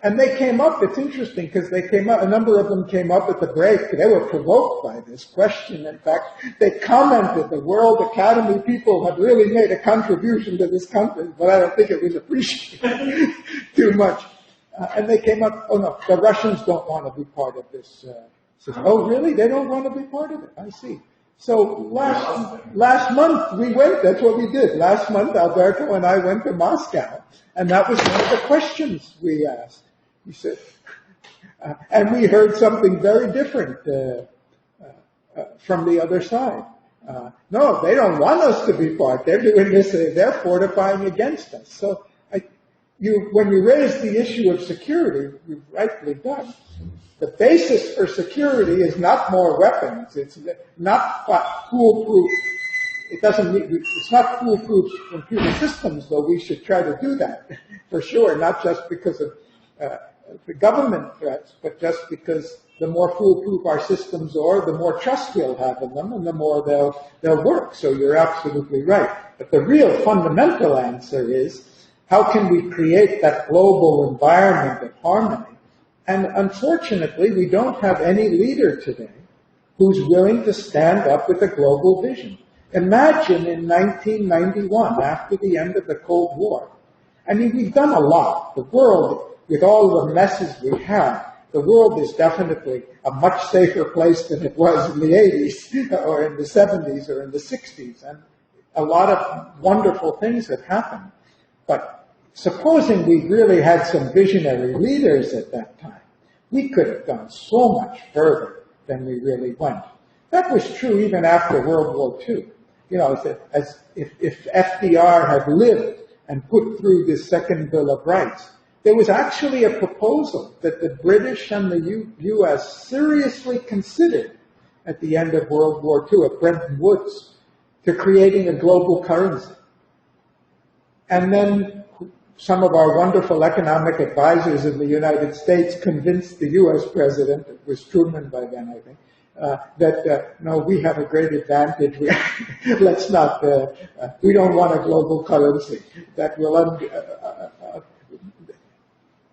And they came up, it's interesting because they came up, a number of them came up at the break. They were provoked by this question. In fact, they commented, the World Academy people have really made a contribution to this country, but I don't think it was appreciated too much. And they came up, oh no, the Russians don't want to be part of this system. Oh really? They don't want to be part of it? I see. So last month we went, that's what we did. Last month Alberto and I went to Moscow, and that was one of the questions we asked. He said, and we heard something very different from the other side. No, they don't want us to be part. They're doing this, they're fortifying against us. So when you raise the issue of security, you've rightly done. The basis for security is not more weapons. It's not foolproof. It's not foolproof computer systems, though we should try to do that, for sure, not just because of the government threats, but just because the more foolproof our systems are, the more trust we'll have in them, and the more they'll work. So you're absolutely right. But the real fundamental answer is, how can we create that global environment of harmony? And unfortunately, we don't have any leader today who's willing to stand up with a global vision. Imagine in 1991, after the end of the Cold War. I mean, we've done a lot. The world, with all the messes we have, the world is definitely a much safer place than it was in the 80s or in the 70s or in the 60s. And a lot of wonderful things have happened. But supposing we really had some visionary leaders at that time, we could have gone so much further than we really went. That was true even after World War II. You know, as if FDR had lived and put through this second Bill of Rights, there was actually a proposal that the British and the U.S. seriously considered at the end of World War II at Bretton Woods to creating a global currency. And then some of our wonderful economic advisors in the United States convinced the U.S. president, it was Truman by then, I think, no, we have a great advantage. Let's not. We don't want a global currency. That will.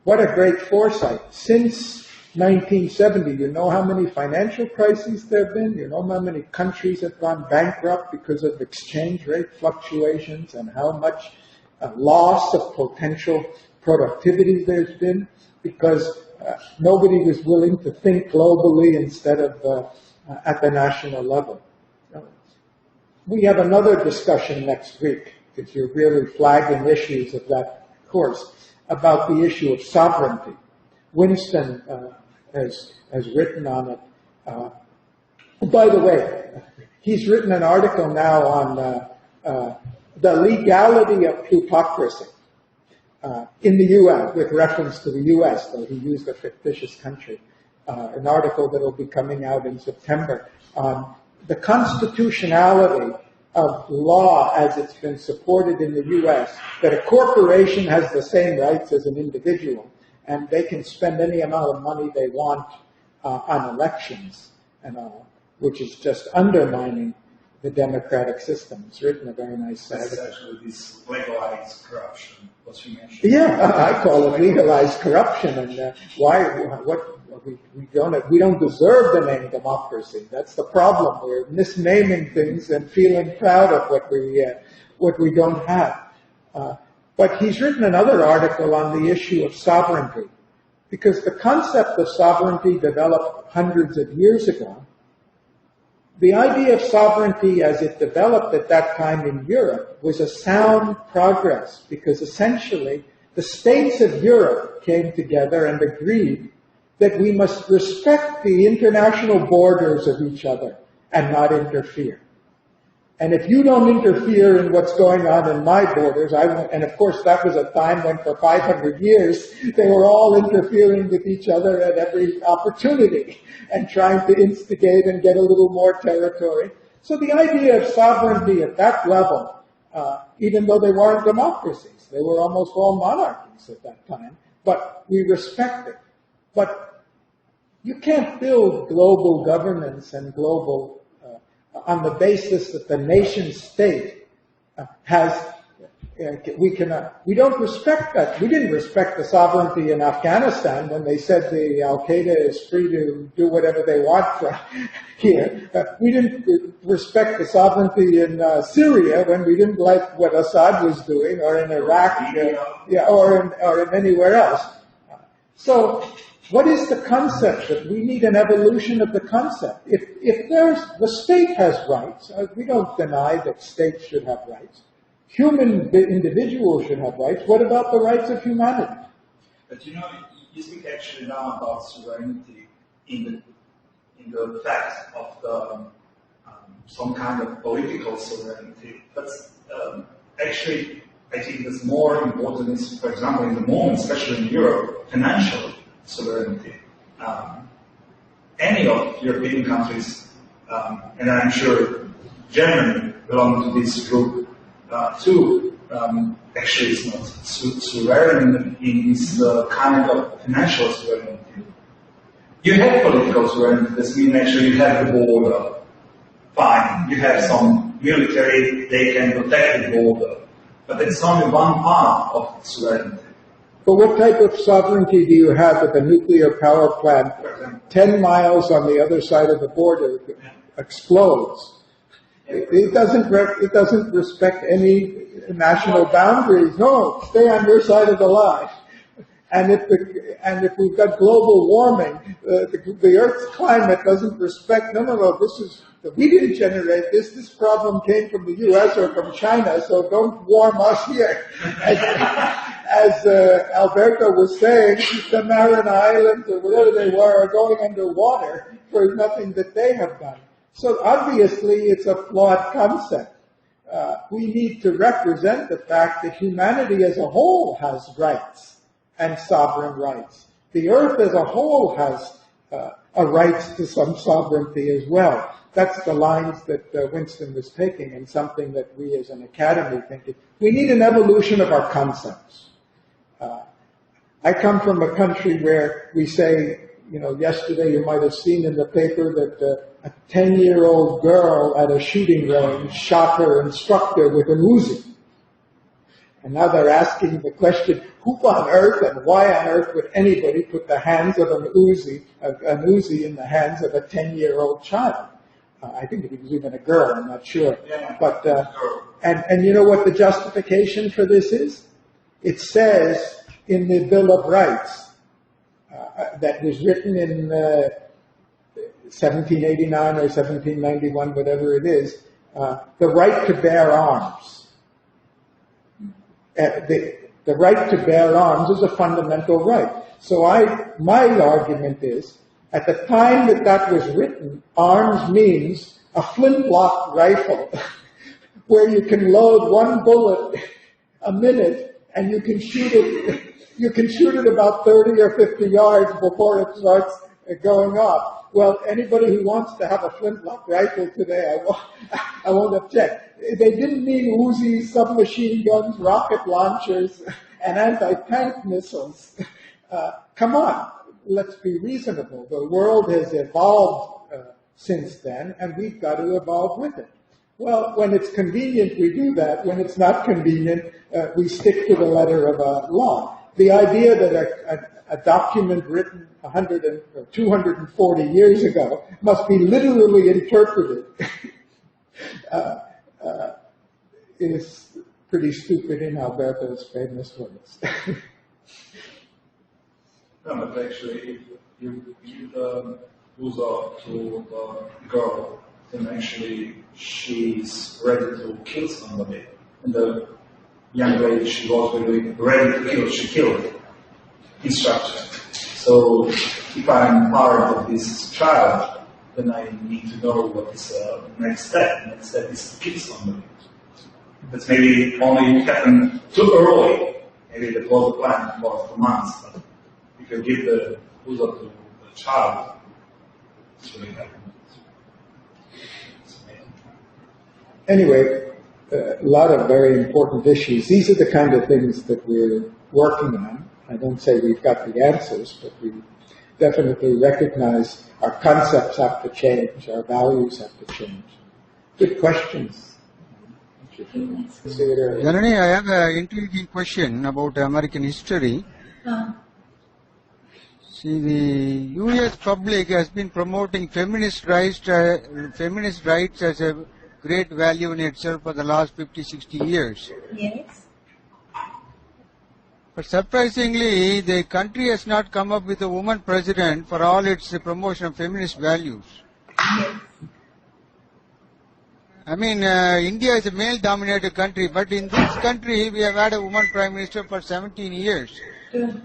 What a great foresight! Since 1970, you know how many financial crises there have been. You know how many countries have gone bankrupt because of exchange rate fluctuations, and how much loss of potential productivity there's been because nobody was willing to think globally instead of at the national level. We have another discussion next week, because you're really flagging issues of that course, about the issue of sovereignty. Winston has written on it. By the way, he's written an article now on the legality of plutocracy. In the U.S., with reference to the U.S., though he used a fictitious country, an article that will be coming out in September on the constitutionality of law as it's been supported in the U.S., that a corporation has the same rights as an individual, and they can spend any amount of money they want on elections, and which is just undermining the democratic system. It's written a very nice That's actually this legalized corruption, what you mentioned. Yeah, I call it legalized corruption, and we don't deserve the name democracy. That's the problem. We're misnaming things and feeling proud of what we don't have. But he's written another article on the issue of sovereignty, because the concept of sovereignty developed hundreds of years ago. The idea of sovereignty as it developed at that time in Europe was a sound progress, because essentially the states of Europe came together and agreed that we must respect the international borders of each other and not interfere. And if you don't interfere in what's going on in my borders, I won't. And of course, that was a time when for 500 years, they were all interfering with each other at every opportunity and trying to instigate and get a little more territory. So the idea of sovereignty at that level, even though they weren't democracies, they were almost all monarchies at that time, but we respect it. But you can't build global governance and global on the basis that the nation state we don't respect that. We didn't respect the sovereignty in Afghanistan when they said the Al-Qaeda is free to do whatever they want from here. We didn't respect the sovereignty in Syria when we didn't like what Assad was doing, or in Iraq, or in anywhere else. So, what is the concept? That we need an evolution of the concept. If the state has rights, we don't deny that states should have rights. Human individuals should have rights. What about the rights of humanity? But you you speak actually now about sovereignty in the fact of the some kind of political sovereignty. But actually, I think that's more important is, for example, in the moment, especially in Europe, financial sovereignty. Any of European countries, and I'm sure Germany belongs to this group too, actually is not sovereign in this kind of financial sovereignty. You have political sovereignty, that means actually you have the border. Fine, you have some military, they can protect the border. But it's only one part of sovereignty. But what type of sovereignty do you have if a nuclear power plant 10 miles on the other side of the border explodes? It doesn't respect any national boundaries. No, stay on your side of the line. And if we've got global warming, the Earth's climate doesn't respect. No. We didn't generate this. This problem came from the U.S. or from China. So don't warm us here. As Alberto was saying, the Mariana Islands or whatever they were are going underwater for nothing that they have done. So obviously it's a flawed concept. We need to represent the fact that humanity as a whole has rights and sovereign rights. The earth as a whole has a right to some sovereignty as well. That's the lines that Winston was taking, and something that we as an academy think. We need an evolution of our concepts. I come from a country where we say, yesterday you might have seen in the paper that a 10-year-old girl at a shooting range shot her instructor with an Uzi. And now they're asking the question, who on earth and why on earth would anybody put the hands of an Uzi in the hands of a 10-year-old child? I think it was even a girl, I'm not sure. Yeah. But, and you know what the justification for this is? It says in the Bill of Rights that was written in 1789 or 1791, whatever it is, the right to bear arms. The right to bear arms is a fundamental right. So my argument is, at the time that was written, arms means a flintlock rifle where you can load one bullet a minute and you can shoot it about 30 or 50 yards before it starts going off. Well, anybody who wants to have a flintlock rifle today, I won't object. They didn't mean Uzis, submachine guns, rocket launchers, and anti-tank missiles. Come on, let's be reasonable. The world has evolved since then, and we've got to evolve with it. Well, when it's convenient, we do that. When it's not convenient, we stick to the letter of a law. The idea that a document written 100 or 240 years ago must be literally interpreted is pretty stupid in Alberto's famous words. No, but actually, if you give the user to the girl, then actually she's ready to kill somebody. And the young lady, she was really ready to kill. She killed instructor. So if I'm part of this child, then I need to know what is the next step. The next step is to kill somebody. That's maybe only happen too early. Maybe they close the plant for months. But if you give the booster to the child, it's really happening. Anyway, a lot of very important issues. These are the kind of things that we're working on. I don't say we've got the answers, but we definitely recognize our concepts have to change, our values have to change. Good questions. Janani, I have an intriguing question about American history. See, the U.S. public has been promoting feminist rights as a great value in itself for the last 50, 60 years. Yes. But surprisingly, the country has not come up with a woman president for all its promotion of feminist values. Yes. I mean, India is a male-dominated country, but in this country, we have had a woman prime minister for 17 years. True.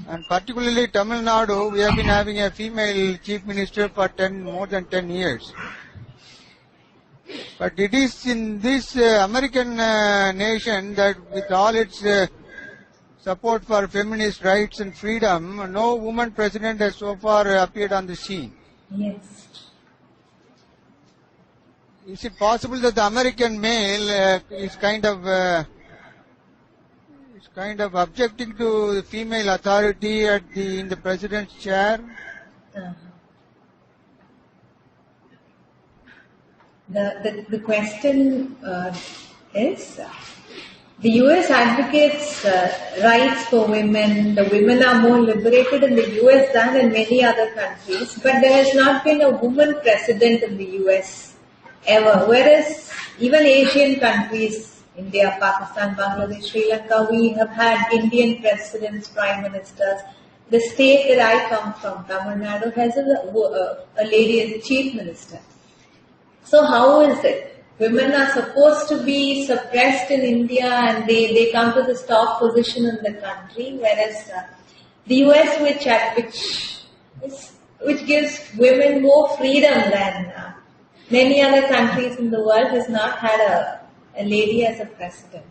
And particularly Tamil Nadu, we have been having a female chief minister for more than 10 years. But it is in this American nation that with all its support for feminist rights and freedom, no woman president has so far appeared on the scene. Yes. Is it possible that the American male is kind of objecting to the female authority in the president's chair? The question is, the US advocates rights for women. The women are more liberated in the US than in many other countries, but there has not been a woman president in the US ever. Whereas even Asian countries, India, Pakistan, Bangladesh, Sri Lanka, we have had Indian presidents, prime ministers. The state that I come from, Tamil Nadu, has a lady as a chief minister. So how is it? Women are supposed to be suppressed in India and they come to this top position in the country, whereas the US, which gives women more freedom than many other countries in the world, has not had a lady as a president.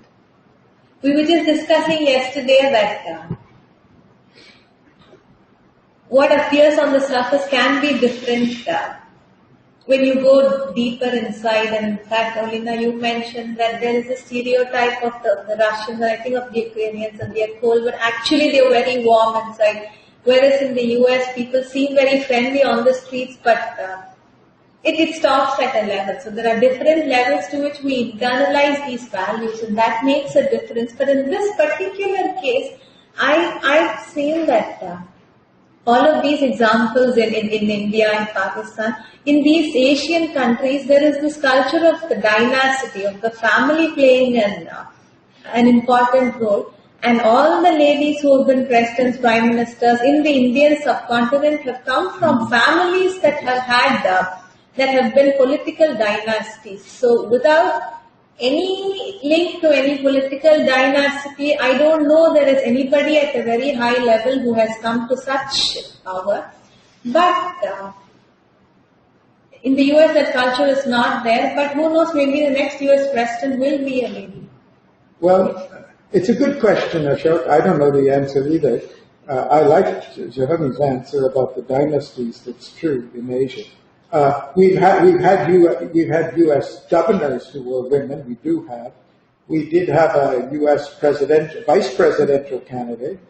We were just discussing yesterday that what appears on the surface can be different when you go deeper inside. And in fact, Olina, you mentioned that there is a stereotype of the Russians, and I think of the Ukrainians, and they are cold, but actually they are very warm inside. Whereas in the US, people seem very friendly on the streets, but it stops at a level. So there are different levels to which we internalize these values, and that makes a difference. But in this particular case, I've seen that all of these examples in India and Pakistan, in these Asian countries, there is this culture of the dynasty, of the family playing an important role. And all the ladies who have been presidents, prime ministers in the Indian subcontinent have come from families that have had that have been political dynasties. So without any link to any political dynasty, I don't know there is anybody at a very high level who has come to such power. But in the US that culture is not there, but who knows, maybe the next US president will be a lady. Well, it's a good question, Ashok. I don't know the answer either. I liked Janani's answer about the dynasties. That's true in Asia. We've had U.S. governors who were women. We do have. We did have a U.S. vice presidential candidate.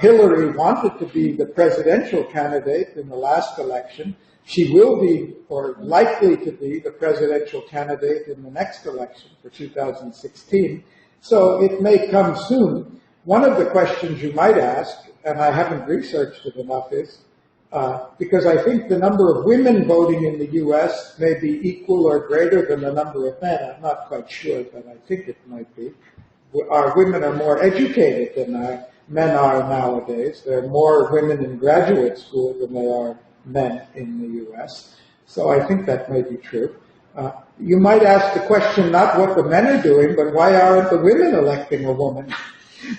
Hillary wanted to be the presidential candidate in the last election. She will be, or likely to be, the presidential candidate in the next election for 2016. So it may come soon. One of the questions you might ask, and I haven't researched it enough, is because I think the number of women voting in the U.S. may be equal or greater than the number of men. I'm not quite sure, but I think it might be. Our women are more educated than men are nowadays. There are more women in graduate school than there are men in the U.S. So I think that may be true. You might ask the question not what the men are doing, but why aren't the women electing a woman?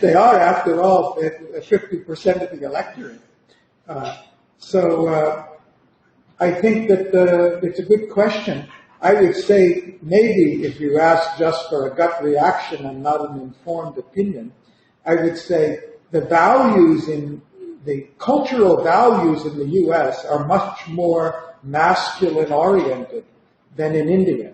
They are, after all, 50% of the electorate. So I think that it's a good question. I would say maybe if you ask just for a gut reaction and not an informed opinion, I would say the cultural values in the U.S. are much more masculine oriented than in India.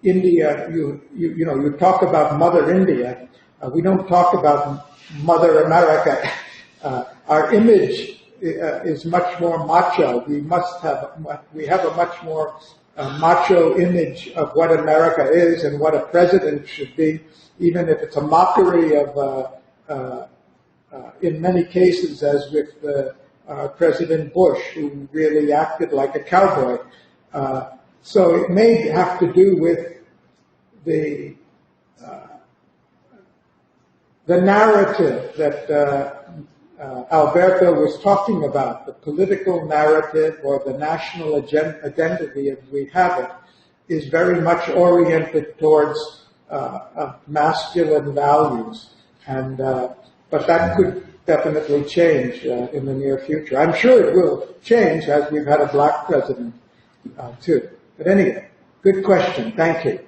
India, you talk about Mother India. We don't talk about Mother America. Our image is much more macho. We have a much more macho image of what America is and what a president should be, even if it's a mockery of, in many cases, as with President Bush, who really acted like a cowboy. So it may have to do with the narrative that Alberto was talking about, the political narrative or the national identity, as we have it, is very much oriented towards masculine values. And but that could definitely change in the near future. I'm sure it will change as we've had a black president too. But anyway, good question. Thank you.